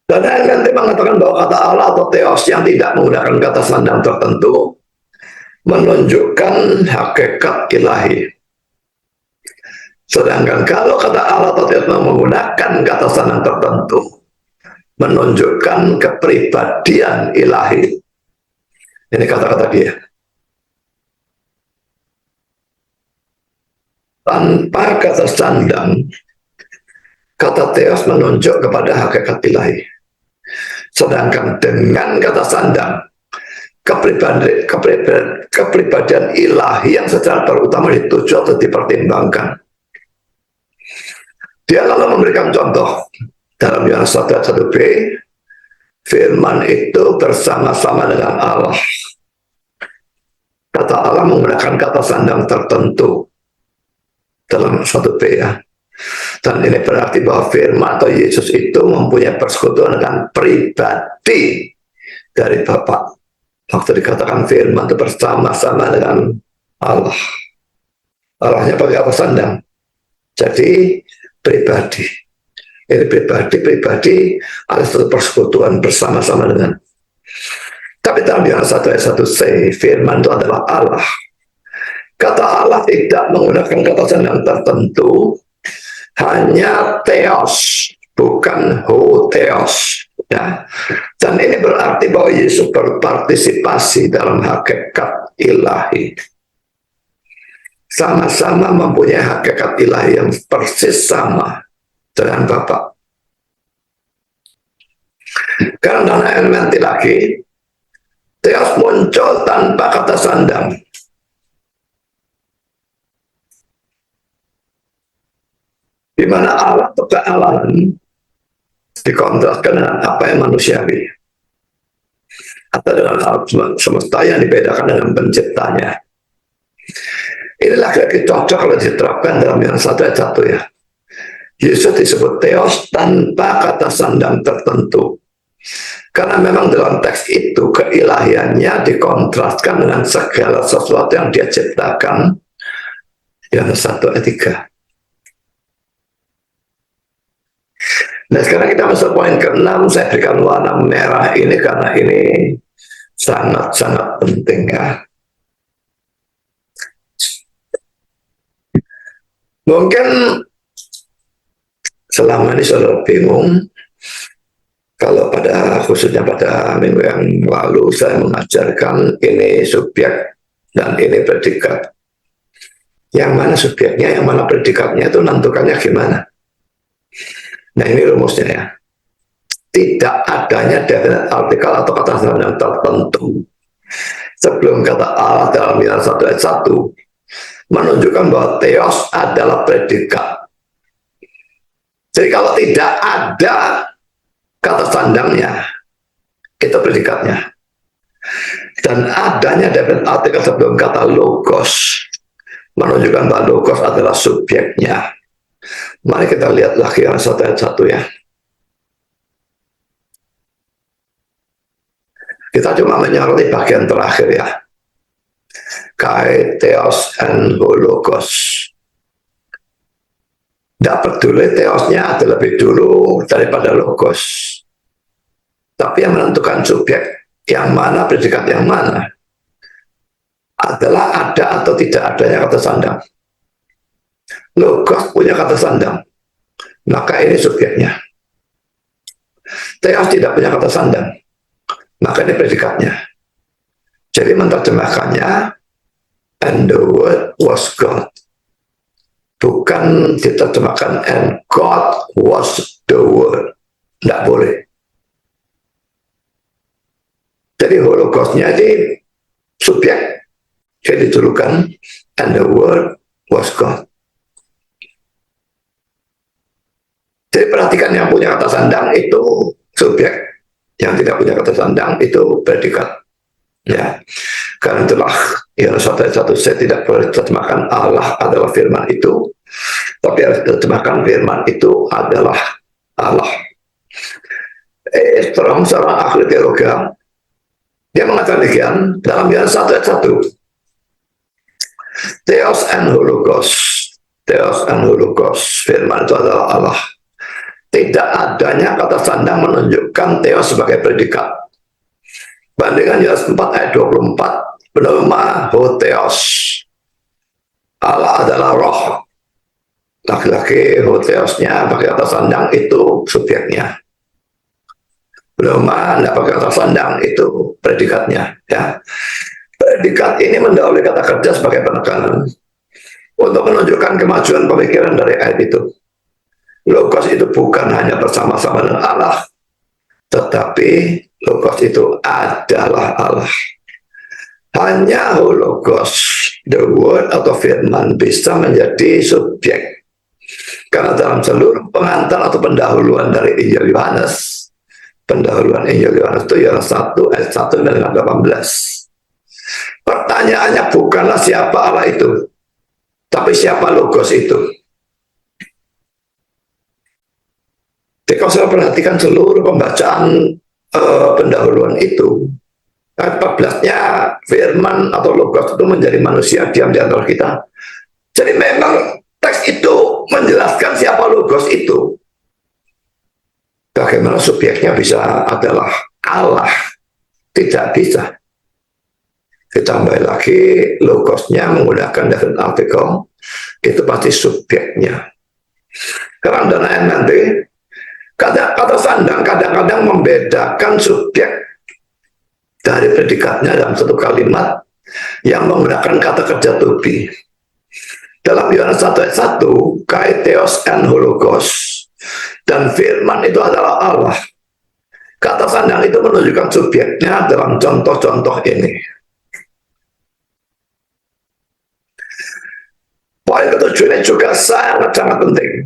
Speaker 1: Dan nanti mengatakan bahwa kata Allah atau theos yang tidak menggunakan kata sandang tertentu menunjukkan hakikat ilahi. Sedangkan kalau kata Allah atau theos menggunakan kata sandang tertentu menunjukkan kepribadian ilahi. Ini kata-kata dia. Tanpa kata sandang, kata theos menunjuk kepada hakikat ilahi. Sedangkan dengan kata sandang, kepribadian ilahi yang secara terutama dituju atau dipertimbangkan. Dia lalu memberikan contoh dalam Yohanes 1 ayat 1b, firman itu bersama-sama dengan Allah. Kata Allah menggunakan kata sandang tertentu dalam 1b ya. Dan ini berarti bahwa firman atau Yesus itu mempunyai persekutuan dengan pribadi dari Bapa. Waktu dikatakan firman itu bersama-sama dengan Allah. Allahnya pakai apa sandang? Jadi pribadi. Ini pribadi ada satu persekutuan bersama-sama dengan. Tapi dalam Yohanes 1 ayat 1c, firman itu adalah Allah. Kata Allah tidak menggunakan kata sandang tertentu, hanya theos, bukan hotheos. Ya. Dan ini berarti bahwa Yesus berpartisipasi dalam hakikat ilahi. Sama-sama mempunyai hakikat ilahi yang persis sama dengan Bapa. Karena nanti lagi, theos muncul tanpa kata sandang. Di mana Allah atau kealahan dikontraskan dengan apa yang manusiawi, atau dengan alam semesta yang dibedakan dengan penciptanya. Inilah lagi cocok kalau diterapkan dalam yang 1 ayat 1 ya. Yesus disebut theos tanpa kata sandang tertentu. Karena memang dalam teks itu keilahiannya dikontraskan dengan segala sesuatu yang dia ciptakan. Yang 1 ayat 3. Nah sekarang kita masuk poin ke-6. Saya berikan warna merah ini karena ini sangat-sangat penting ya. Mungkin selama ini saudara bingung kalau khususnya pada minggu yang lalu saya mengajarkan ini subjek dan ini predikat. Yang mana subjeknya, yang mana predikatnya itu menentukannya gimana? Nah ini rumusnya ya. Tidak adanya definite artikel atau kata sandang tertentu sebelum kata Allah dalam Yohanes 1 ayat 1 menunjukkan bahwa theos adalah predikat. Jadi kalau tidak ada kata sandangnya, itu predikatnya. Dan adanya definite artikel sebelum kata logos menunjukkan bahwa logos adalah subjeknya. Mari kita lihat lagi yang 1 ayat 1 ya. Kita cuma menyoroti bagian terakhir ya. Kai theos and hologos. Tidak peduli theosnya ada lebih dulu daripada logos. Tapi yang menentukan subjek yang mana, predikat yang mana adalah ada atau tidak adanya kata sandang. Logos punya kata sandang, maka ini subjeknya. Theos tidak punya kata sandang, maka ini predikatnya. Jadi menerjemahkannya, and the word was God. Bukan diterjemahkan, and God was the word. Tidak boleh. Jadi hologosnya ini subjek. Jadi dituliskan, and the word was God. Jadi perhatikan yang punya kata sandang itu subjek, yang tidak punya kata sandang itu predikat. Ya, karena itulah Yohanes 1:1 tidak boleh terjemahkan Allah adalah firman itu, tapi harus terjemahkan firman itu adalah Allah. Strong seorang ahli teologi, dia mengatakan demikian dalam Yohanes 1:1. Theos and Hologos, Theos and Hologos, firman itu adalah Allah. Tidak adanya kata sandang menunjukkan Theos sebagai predikat. Bandingkan Yohanes 4:24, pneuma Hotheos, Allah adalah roh. Laki-laki Hotheosnya pakai kata sandang, itu subjeknya. Pneuma tidak pakai kata sandang, itu predikatnya. Ya. Predikat ini mendahului kata kerja sebagai penekanan untuk menunjukkan kemajuan pemikiran dari ayat itu. Logos itu bukan hanya bersama-sama dengan Allah, tetapi Logos itu adalah Allah. Hanya Logos, the word atau firman, bisa menjadi subjek. Karena dalam seluruh pengantar atau pendahuluan dari Injil Yohanes, pendahuluan Injil Yohanes itu Yohanes 1:1-18. Pertanyaannya bukanlah siapa Allah itu, tapi siapa Logos itu. Jadi kalau saya perhatikan seluruh pembacaan pendahuluan itu, 14-nya firman atau Logos itu menjadi manusia diam di antara kita. Jadi memang teks itu menjelaskan siapa Logos itu. Bagaimana subjeknya bisa adalah Allah? Tidak bisa. Ditambah lagi Logosnya menggunakan definite article, itu pasti subjeknya. Karena nanti kata sandang kadang-kadang membedakan subjek dari predikatnya dalam satu kalimat yang menggunakan kata kerja to be. Dalam Yohanes 1:1, kai theos and hologos, dan firman itu adalah Allah. Kata sandang itu menunjukkan subjeknya dalam contoh-contoh ini. Poin ketujuh ini juga sangat-sangat penting.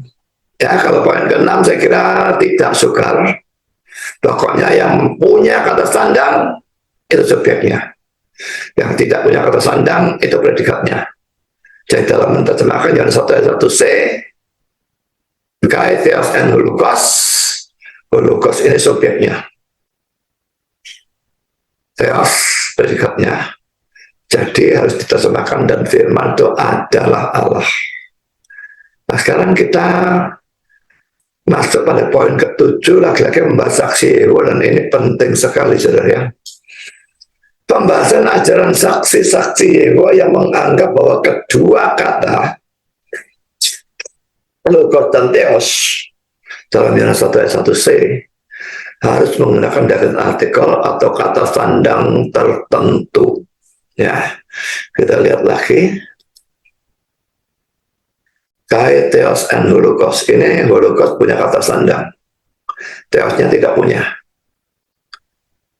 Speaker 1: Ya, kalau poin ke-6 saya kira tidak sukar. Pokoknya yang punya kata sandang itu subjeknya. Yang tidak punya kata sandang itu predikatnya. Jadi dalam menerjemahkan Yohanes 1:1c, kai theos and hologos, hologos ini subjeknya. Theos predikatnya. Jadi harus diterjemahkan dan firman itu adalah Allah. Nah sekarang kita masuk pada poin ke-7, lagi-lagi membahas saksi Yehova, dan ini penting sekali saudara ya. Pembahasan ajaran saksi-saksi Yehova yang menganggap bahwa kedua kata Logos dan Theos dalam Yohanes 1:1c harus menggunakan definite article atau kata sandang tertentu. Ya, kita lihat lagi. Kai theos and hologos, ini hologos punya kata sandang, theosnya tidak punya.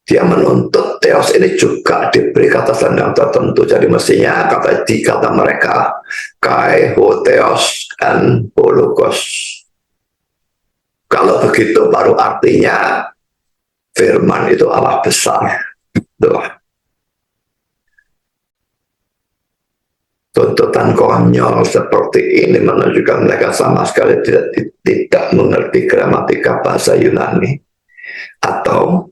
Speaker 1: Dia menuntut theos ini juga diberi kata sandang tertentu. Jadi mestinya kata mereka kai, ho, theos, and hologos. Kalau begitu baru artinya firman itu Allah besar. Tuh. Tuntutan konyol seperti ini menunjukkan mereka sama sekali tidak mengerti gramatika bahasa Yunani, atau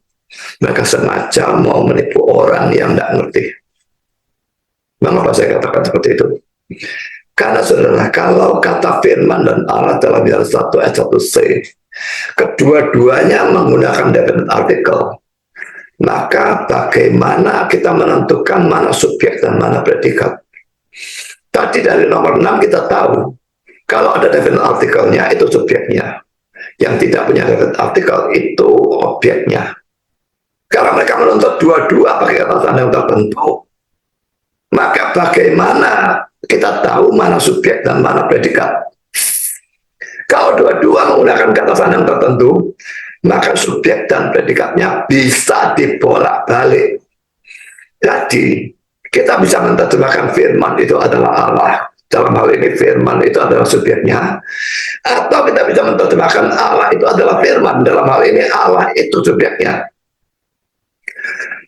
Speaker 1: mereka sengaja mau menipu orang yang tidak mengerti. Mengapa saya katakan seperti itu? Karena saudara, kalau kata firman dan Allah dalam Yohanes 1:1c, kedua-duanya menggunakan definite article, maka bagaimana kita menentukan mana subjek dan mana predikat? Tadi dari nomor 6 kita tahu kalau ada definite artikelnya itu subjeknya, yang tidak punya definite artikel itu objeknya. Karena mereka menuntut dua-dua pakai kata sandang tertentu, maka bagaimana kita tahu mana subjek dan mana predikat? Kalau dua-dua menggunakan kata sandang tertentu, maka subjek dan predikatnya bisa dibolak-balik. Jadi kita bisa menerjemahkan firman itu adalah Allah. Dalam hal ini firman itu adalah subjeknya. Atau kita bisa menerjemahkan Allah itu adalah firman. Dalam hal ini Allah itu subjeknya.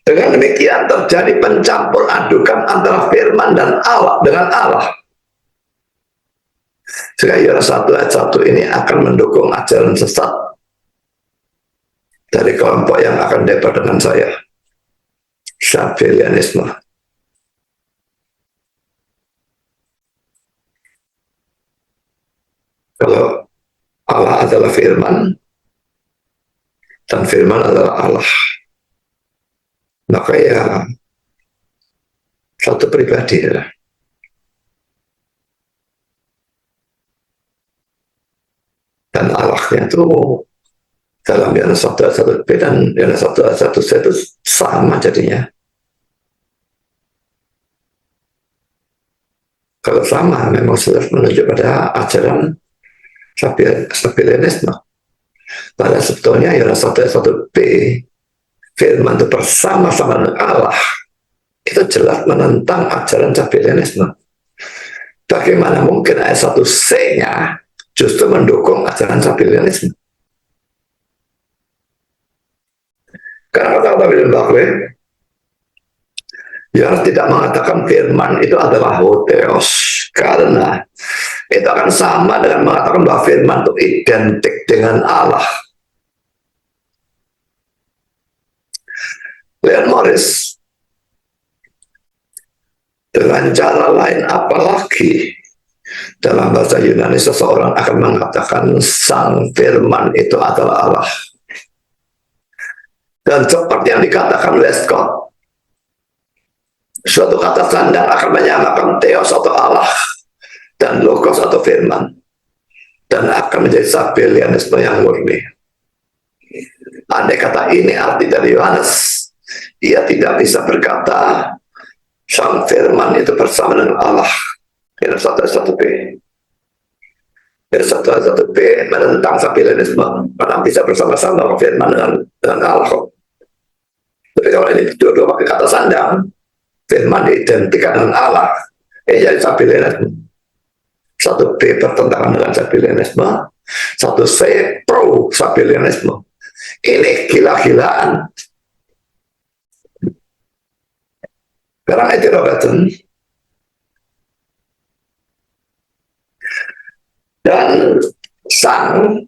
Speaker 1: Dengan demikian terjadi pencampur adukan antara firman dan Allah dengan Allah. Sehingga Yohanes 1 ayat 1 ini akan mendukung ajaran sesat dari kelompok yang akan debat dengan saya, Sabellianisme. Kalau Allah adalah firman dan firman adalah Allah, maka ya satu pribadi ya. Dan Allahnya itu dalam Yohanes 1 ayat 1b dan Yohanes 1 ayat 1c itu sama jadinya. Kalau sama memang sudah menunjuk pada ajaran Sabellianisme. Padahal sebetulnya Yohanes 1 ayat 1b firman itu bersama-sama dengan Allah itu jelas menentang ajaran Sabellianisme. Bagaimana mungkin ayat 1c-nya justru mendukung ajaran Sabellianisme? Karena kata William Barclay, Yohanes tidak mengatakan firman itu adalah hotheos, karena itu akan sama dengan mengatakan bahwa firman itu identik dengan Allah. Leon Morris dengan cara lain, apalagi dalam bahasa Yunani seseorang akan mengatakan sang firman itu adalah Allah. Dan seperti yang dikatakan oleh Scott, suatu kata sandang akan menyamakan theos atau Allah dan logos atau firman, dan akan menjadi Sabellianisme yang murni. Andai kata ini arti dari Yohanes, ia tidak bisa berkata sang firman itu bersama dengan Allah. Ini 1:1b. Ini 1:1b menentang Sabellianisme, karena bisa bersama-sama firman dengan Allah. Tapi kalau ini dua-dua pakai kata sandang, firman diidentikan dengan Allah, jadi Sabellianisme. 1b bertentangan dengan Sabellianisme, 1c pro Sabellianisme. Ini gila-gilaan. Sekarang itu Robertson. Dan sang,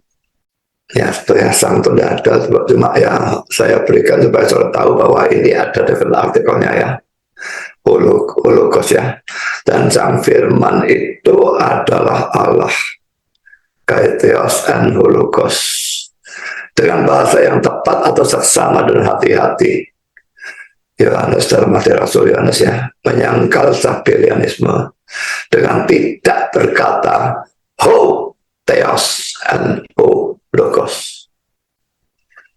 Speaker 1: ya sebetulnya sang itu tidak ada, cuma ya saya berikan supaya saudara tahu bahwa ini ada definisi artikelnya ya, hologos ya. Dan sang firman itu adalah Allah, kaitheos and hologos, dengan bahasa yang tepat atau seksama dan hati-hati. Yohanes dalam hati Rasul Yohanes ya menyangkal Sabellianisme dengan tidak berkata ho theos and ho logos,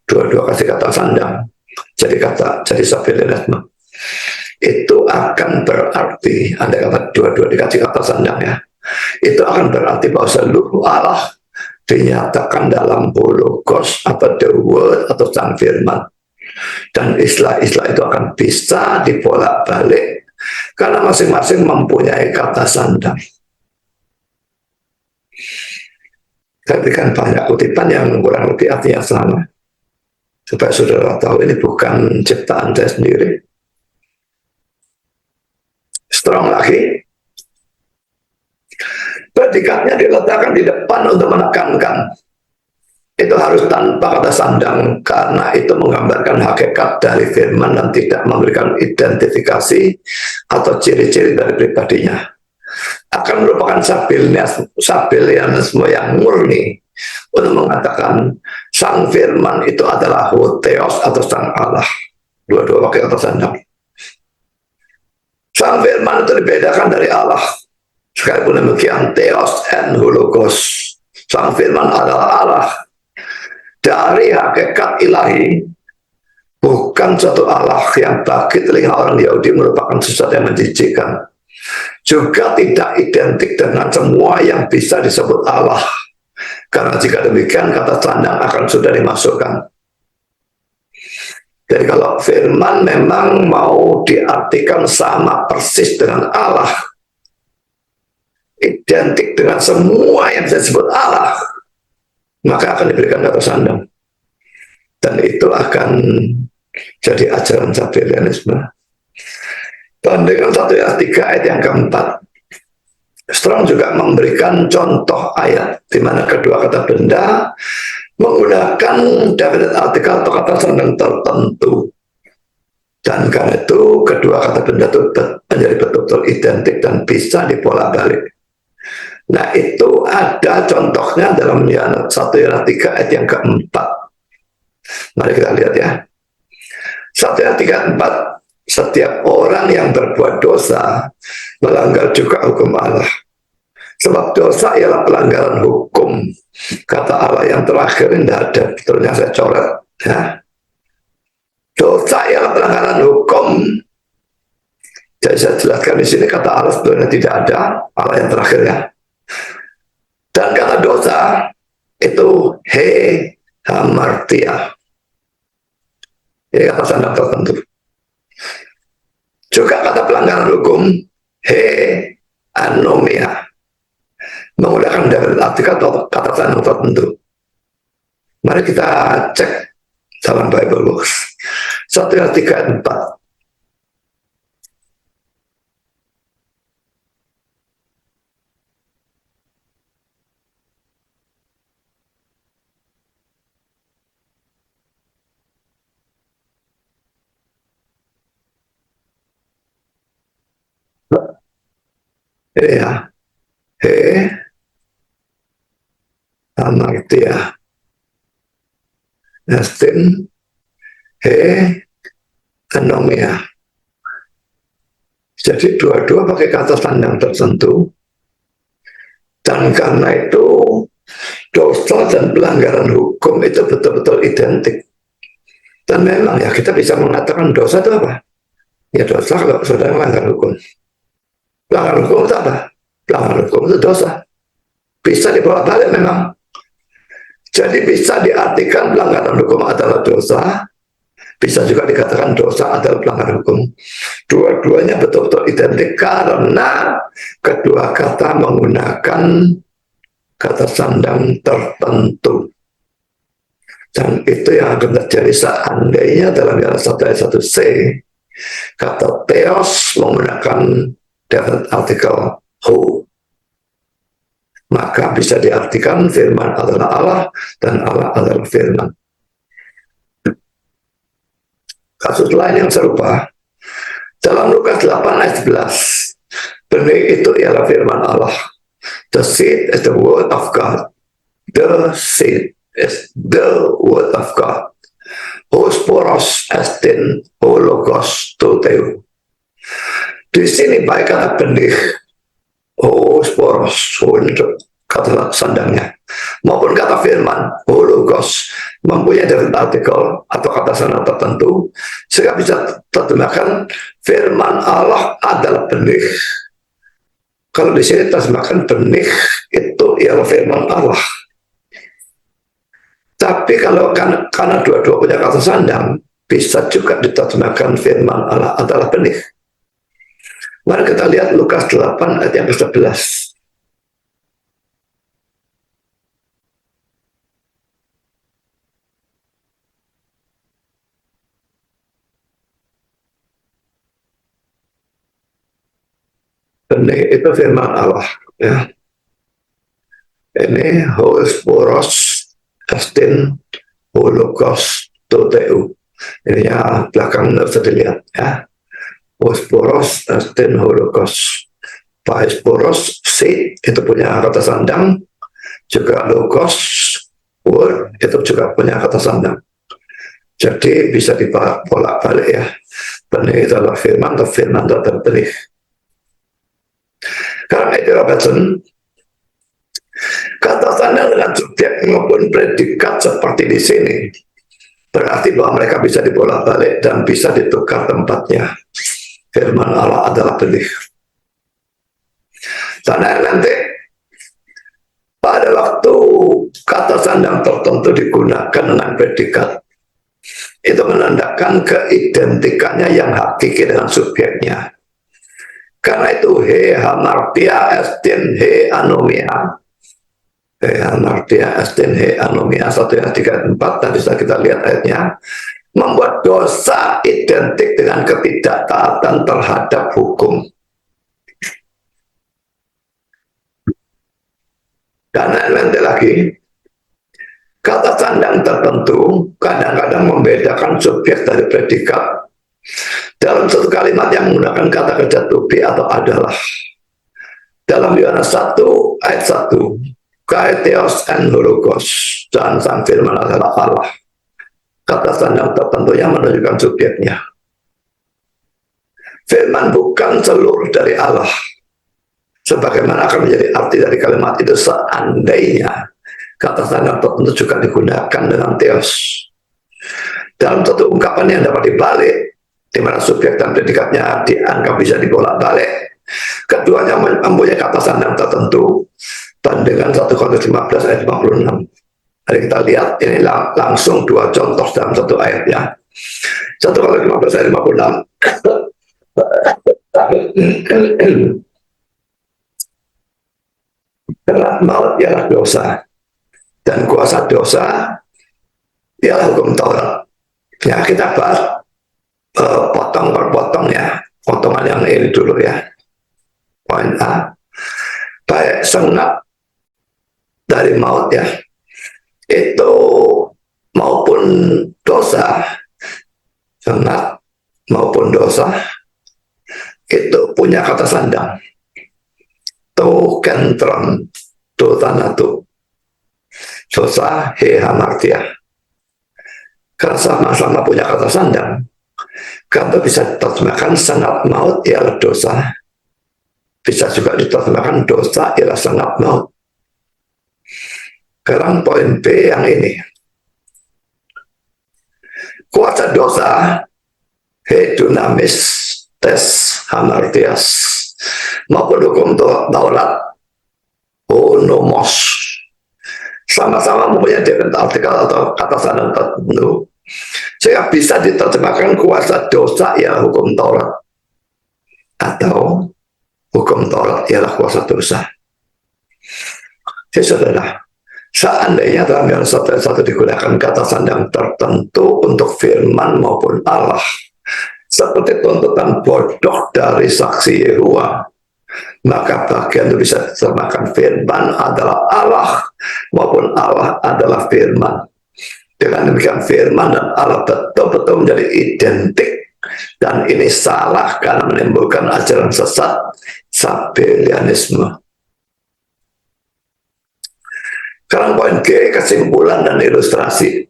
Speaker 1: dua-dua kasih kata sandang jadi Sabellianisme. Itu akan berarti, andai kata dua-dua dikasih kata sandang ya, itu akan berarti bahwa seluruh Allah dinyatakan dalam hologos atau the word atau sang firman. Dan istilah-istilah itu akan bisa dibolak-balik karena masing-masing mempunyai kata sandang. Saya berikan banyak kutipan yang kurang lebih artinya sama, supaya saudara tahu ini bukan ciptaan saya sendiri. Strong lagi, predikatnya diletakkan di depan untuk menekankan. Itu harus tanpa kata sandang, karena itu menggambarkan hakikat dari firman dan tidak memberikan identifikasi atau ciri-ciri dari pribadinya. Akan merupakan Sabellianisme yang murni untuk mengatakan sang firman itu adalah hotheos atau sang Allah. Dua-dua pakai kata sandang. Sang firman itu dibedakan dari Allah. Sekalipun demikian, theos and hologos, sang firman adalah Allah. Dari hakikat ilahi, bukan suatu Allah yang bagi telinga orang Yahudi merupakan sesuatu yang menjijikkan. Juga tidak identik dengan semua yang bisa disebut Allah. Karena jika demikian, kata sandang akan sudah dimasukkan. Jadi kalau firman memang mau diartikan sama persis dengan Allah, identik dengan semua yang bisa disebut Allah, maka akan diberikan kata sandang. Dan itu akan Jadi ajaran Sabellianisme. Bandingkan 1 Yohanes 3 ayat yang keempat. Strong juga memberikan contoh ayat di mana kedua kata benda menggunakan definite artikel atau kata sandang tertentu. Dan karena itu kedua kata benda itu menjadi betul-betul identik dan bisa dibolak-balik. Nah, itu ada contohnya dalam 1 Yohanes 3 ayat yang keempat. Mari kita lihat ya. 1 Yohanes 3 ayat 4. Setiap orang yang berbuat dosa melanggar juga hukum Allah. Sebab dosa ialah pelanggaran hukum. Kata Allah yang terakhir ini tidak ada, betulnya saya coret. Ya. Dosa ialah pelanggaran hukum. Jadi saya jelaskan di sini kata Allah sebenarnya tidak ada, Allah yang terakhir ya. Dan kata dosa itu he hamartia. Ini kata sandang tertentu. Juga kata pelanggaran hukum he anomia, menggunakan definite artikel atau kata sandang tertentu. Mari kita cek dalam Bible Books 1 Yohanes 3 ayat 4. Ya, he amartia estin he anomia. Jadi dua-dua pakai kata sandang tertentu, dan karena itu dosa dan pelanggaran hukum itu betul-betul identik. Dan memang ya kita bisa mengatakan dosa itu apa? Ya dosa kalau saudara melanggar hukum. Pelanggaran hukum itu apa? Pelanggaran hukum itu dosa. Bisa dibawa balik memang. Jadi bisa diartikan pelanggaran hukum adalah dosa. Bisa juga dikatakan dosa adalah pelanggaran hukum. Dua-duanya betul-betul identik karena kedua kata menggunakan kata sandang tertentu. Dan itu yang akan terjadi seandainya dalam Yohanes 1 ayat 1c kata theos menggunakan definite artikel ho, maka bisa diartikan firman adalah Allah dan Allah adalah firman. Kasus lain yang serupa dalam Lukas 8 ayat 11, benih itu ialah firman Allah. The seed is the word of God. The seed is the word of God. Hosporos estin hologos toteu. Di sini baik kata benih, hosporos untuk kata sandangnya, maupun kata firman, hologos, mempunyai definite artikel atau kata sandang tertentu, sehingga bisa terjemahkan firman Allah adalah benih. Kalau di sini terjemahkan benih itu ialah firman Allah. Tapi kalau karena dua-dua punya kata sandang, bisa juga diterjemahkan firman Allah adalah benih. Mari kita lihat Lukas 8 ayat yang ke-11. Benih itu firman Allah. Ya. Ini hosporos estin hologos toteu. Ini ya belakang bisa dilihat ya. Hosporos estin hologos. Hosporos seed itu punya kata sandang, juga logos word itu juga punya kata sandang. Jadi bisa dibolak-balik ya. Benih itu adalah firman atau firman adalah benih. Karena itu Robertson, kata sandang dengan subjek maupun predikat seperti di sini berarti bahwa mereka bisa dibolak-balik dan bisa ditukar tempatnya. Firman Allah adalah benih. Karena nanti pada waktu kata sandang tertentu digunakan dengan predikat, itu menandakan keidentikannya yang hakiki dengan subjeknya. Karena itu he hamartia estin he anomia. He hamartia estin he anomia 1 Yohanes 3 ayat 4. Tadi sudah kita lihat ayatnya. membuat dosa identik dengan ketidaktaatan terhadap hukum. Dan nanti lagi, kata sandang tertentu kadang-kadang membedakan subjek dari predikat dalam satu kalimat yang menggunakan kata kerja to be atau adalah. Dalam Yohanes 1 ayat 1, Kaitheos and Logos, dan sang firman adalah Allah. Kata sandang tertentu yang menunjukkan subjeknya. Firman bukan seluruh dari Allah. Sebagaimana akan menjadi arti dari kalimat itu seandainya kata sandang tertentu juga digunakan dengan theos. Dalam satu ungkapan yang dapat dibalik, di mana subjek dan predikatnya dianggap bisa dibolak-balik, keduanya mempunyai kata sandang tertentu. Dan dengan 1 Korintus 15 ayat 56. Mari kita lihat ini langsung dua contoh dalam satu ayat ya. 1 Korintus 15 ayat 56. Karena maut ialah dosa, dan kuasa dosa ialah hukum Taurat. Ya, kita bahas potong per potong ya, potongan yang ini dulu ya. Poin A, baik sengat dari maut ya, itu maupun dosa, sengat maupun dosa itu punya kata sandang. To kentron, to tanatu, dosa he hamartia. Karena sama-sama punya kata sandang, kalau bisa diterjemahkan sangat maut ialah dosa, bisa juga diterjemahkan dosa ialah sangat maut. Sekarang poin B yang ini, kuasa dosa he dunamis tes hamartias, maupun hukum Taurat nomos, sama-sama mempunyai definisi artikel atau kata sandang tertentu, sehingga bisa diterjemahkan kuasa dosa ialah hukum Taurat atau hukum Taurat ialah kuasa dosa. Jadi saudara, seandainya dalam yang satu digunakan kata sandang tertentu untuk firman maupun Allah, seperti tuntutan bodoh dari saksi Yehuwa, maka bagian itu bisa diterjemahkan firman adalah Allah maupun Allah adalah firman. Dengan demikian firman dan Allah betul-betul menjadi identik, dan ini salah karena menimbulkan ajaran sesat Sabellianisme. Sekarang poin G, kesimpulan dan ilustrasi.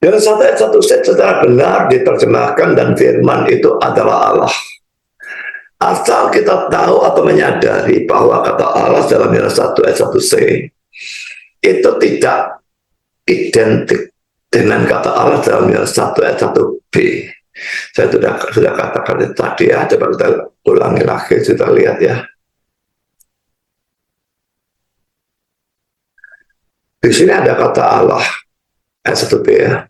Speaker 1: Yohanes 1 ayat 1 secara benar diterjemahkan dan firman itu adalah Allah. Asal kita tahu atau menyadari bahwa kata Allah dalam Yohanes 1 ayat 1c itu tidak identik dengan kata Allah dalam Yohanes 1 ayat 1b. Saya sudah katakan itu tadi ya, coba kita ulangi lagi, kita lihat ya. Di sini ada kata Allah ayat 1b ya.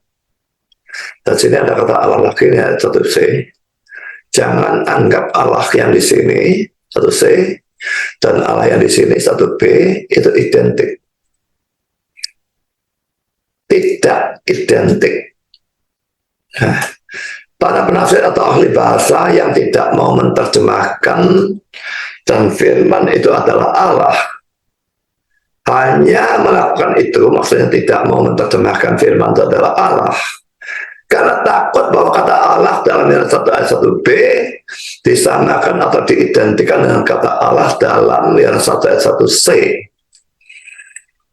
Speaker 1: Dan sini ada kata Allah lagi, ini ayat 1c. Jangan anggap Allah yang di sini 1c dan Allah yang di sini 1b itu identik. Tidak identik. Nah, para penafsir atau ahli bahasa yang tidak mau menerjemahkan dan firman itu adalah Allah, hanya melakukan itu, maksudnya tidak mau menerjemahkan firman itu adalah Allah, karena takut bahwa kata Allah dalam Yohanes 1 ayat 1b disamakan atau diidentikan dengan kata Allah dalam Yohanes 1 ayat 1c.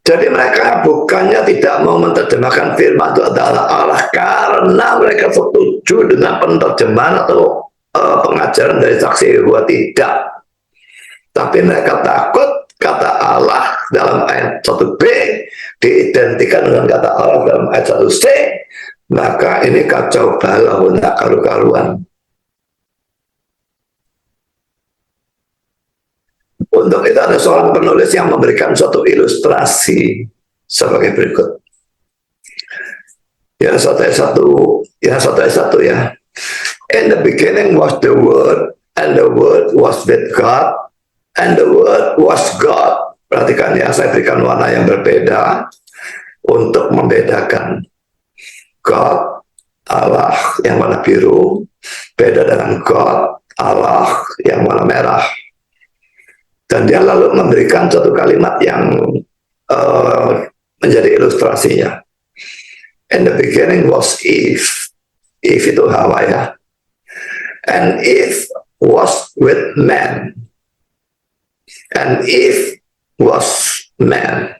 Speaker 1: Jadi mereka bukannya tidak mau menerjemahkan firman itu adalah Allah karena mereka setuju dengan penerjemahan atau pengajaran dari saksi Yehuwa, tidak. Tapi mereka takut kata Allah dalam ayat 1b diidentikan dengan kata Allah dalam ayat 1c, maka ini kacau balau, tidak karu-karuan. Untuk itu ada seorang penulis yang memberikan suatu ilustrasi sebagai berikut. Ya, 1 ayat 1 ya. In the beginning was the Word, and the Word was with God, and the Word was God. Perhatikan ya, saya berikan warna yang berbeda. untuk membedakan God, Allah yang warna biru, beda dengan God, Allah yang warna merah. Dan dia lalu memberikan satu kalimat yang menjadi ilustrasinya. In the beginning was Eve. Eve itu Hawa ya. And Eve was with man. And Eve was man.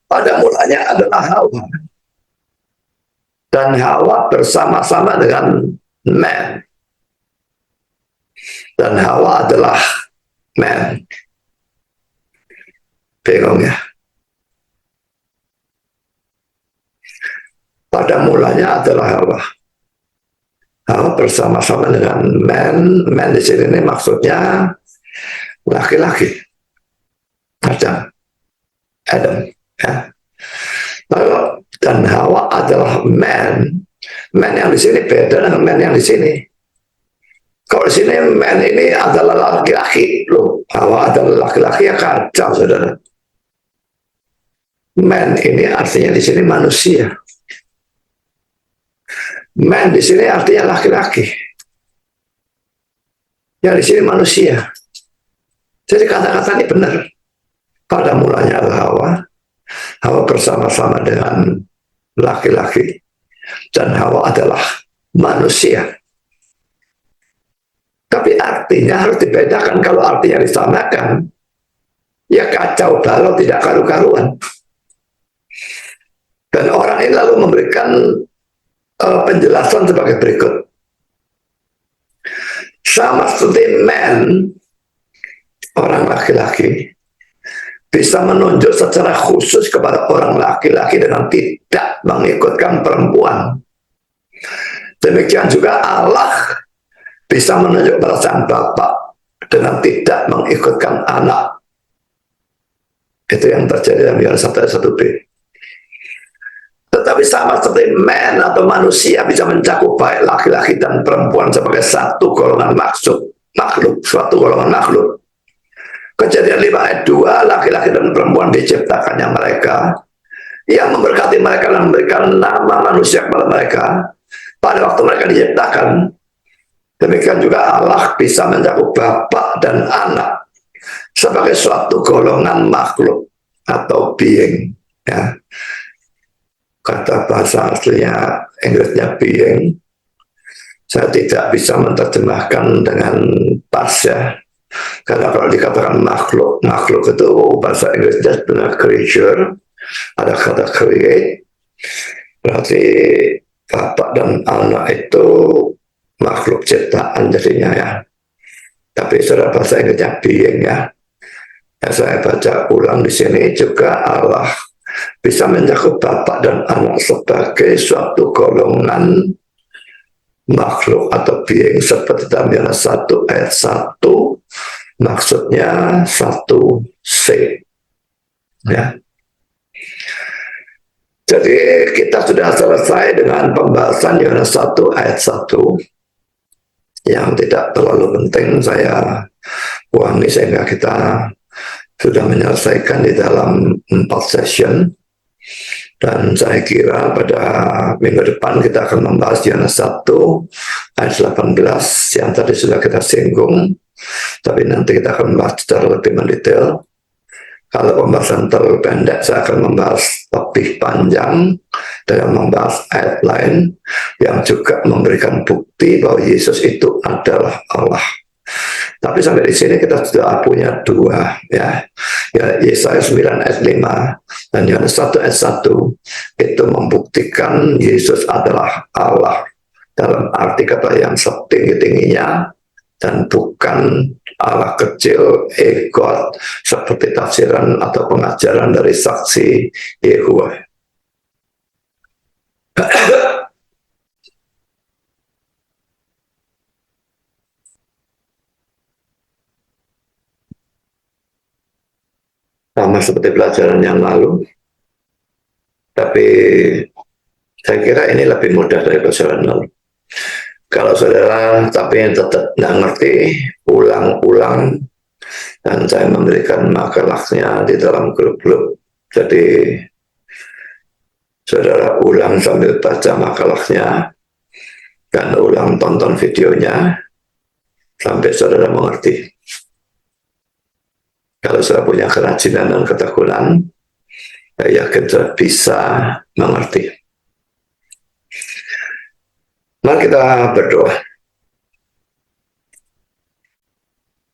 Speaker 1: Pada mulanya adalah Hawa. Dan Hawa bersama-sama dengan man. Dan Hawa adalah man. Bingung ya? Pada mulanya adalah Hawa. Hawa bersama-sama dengan man. Man di sini ini maksudnya laki-laki. Adam. Ya. Dan Hawa adalah man. Man yang di sini beda dengan man yang di sini. Kalau di sini man ini adalah laki-laki, loh. Hawa adalah laki-laki, ya kacau, saudara. Man ini artinya di sini manusia. Man di sini artinya laki-laki. Yang di sini manusia. Jadi kata-kata ini benar. Pada mulanya adalah Hawa. Hawa bersama-sama dengan laki-laki. Dan Hawa adalah manusia. Tapi artinya harus dibedakan. Kalau artinya disamakan, ya kacau balau, tidak karu-karuan. Dan orang ini lalu memberikan penjelasan sebagai berikut. Sama seperti man, orang laki-laki, bisa menunjuk secara khusus kepada orang laki-laki dengan tidak mengikutkan perempuan. Demikian juga Allah bisa menunjuk pada sang Bapa dengan tidak mengikutkan anak. Itu yang terjadi dalam Yohanes 1:1b. Tetapi sama seperti man atau manusia bisa mencakup baik laki-laki dan perempuan sebagai satu golongan makhluk, suatu golongan makhluk. Kejadian 5 ayat 2, laki-laki dan perempuan diciptakannya mereka, yang memberkati mereka dan memberikan nama manusia kepada mereka pada waktu mereka diciptakan. Demikian juga Allah bisa mencakup Bapa dan Anak sebagai suatu golongan makhluk atau being. Ya. Kata bahasa aslinya Inggrisnya being, saya tidak bisa menerjemahkan dengan pas ya. Karena kalau dikatakan makhluk itu bahasa Inggrisnya sebenarnya creature, ada kata create, berarti Bapak dan Anak itu makhluk ciptaan jadinya ya. Tapi sudah bahasa Inggrisnya being ya. Saya baca ulang di sini juga, Allah bisa mencakup Bapak dan Anak sebagai suatu golongan makhluk atau being seperti dalam Yohanes 1 ayat 1, maksudnya 1C ya. Jadi kita sudah selesai dengan pembahasan Yohanes 1 ayat 1 yang tidak terlalu penting saya buangi, sehingga kita sudah menyelesaikan di dalam 4 session. Dan saya kira pada minggu depan kita akan membahas Yohanes 1 ayat 18 yang tadi sudah kita singgung, tapi nanti kita akan membahas secara lebih mendetail. Kalau pembahasan terlalu pendek, saya akan membahas lebih panjang dengan membahas ayat lain yang juga memberikan bukti bahwa Yesus itu adalah Allah. Tapi sampai di sini kita sudah punya 2 ya. Yesaya 9 ayat 5 dan Yohanes 1 ayat 1 itu membuktikan Yesus adalah Allah dalam arti kata yang setinggi-tingginya, dan bukan Allah kecil, God, seperti tafsiran atau pengajaran dari saksi Yehova. Sama seperti pelajaran yang lalu, tapi saya kira ini lebih mudah dari pelajaran lalu. Kalau saudara tapi tetap nggak ngerti, ulang-ulang, dan saya memberikan makalahnya di dalam grup-grup Jadi saudara ulang sambil baca makalahnya dan ulang tonton videonya sampai saudara mengerti. Kalau saudara punya kerajinan dan ketekunan, saya yakin saudara bisa mengerti. Mari kita berdoa.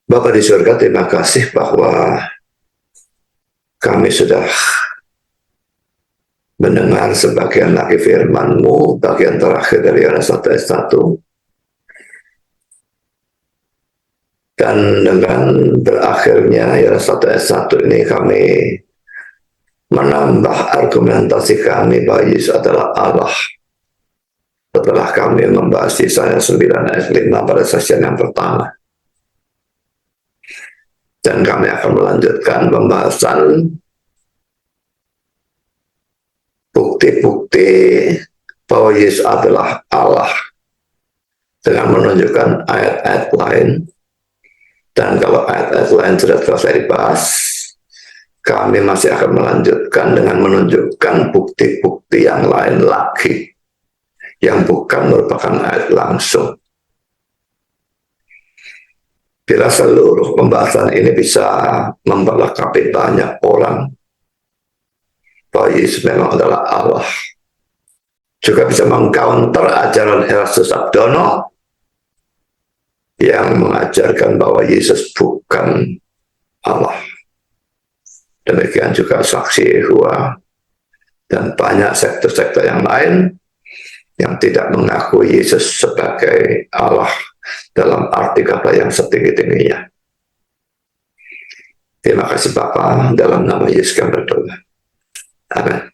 Speaker 1: Bapa di surga, terima kasih bahwa kami sudah mendengar sebagian lagi firman-Mu, bagian terakhir dari Yohanes 1:1. Dan dengan berakhirnya Yohanes 1:1 ini kami menambah argumentasi kami bahwa Yesus adalah Allah. Setelah kami membahas Yesaya 9:5 pada sesi yang pertama. Dan kami akan melanjutkan pembahasan bukti-bukti bahwa Yesus adalah Allah dengan menunjukkan ayat-ayat lain. Dan kalau ayat-ayat lain sudah selesai dibahas, kami masih akan melanjutkan dengan menunjukkan bukti-bukti yang lain lagi yang bukan merupakan ayat langsung. Bila seluruh pembahasan ini bisa memperlengkapi banyak orang bahwa Yesus memang adalah Allah, juga bisa mengcounter ajaran Erastus Abdono yang mengajarkan bahwa Yesus bukan Allah. Demikian juga saksi Yehova dan banyak sektor-sektor yang lain yang tidak mengakui Yesus sebagai Allah dalam arti kata yang setinggi-tingginya. Terima kasih Bapa, dalam nama Yesus kami berdoa. Amin.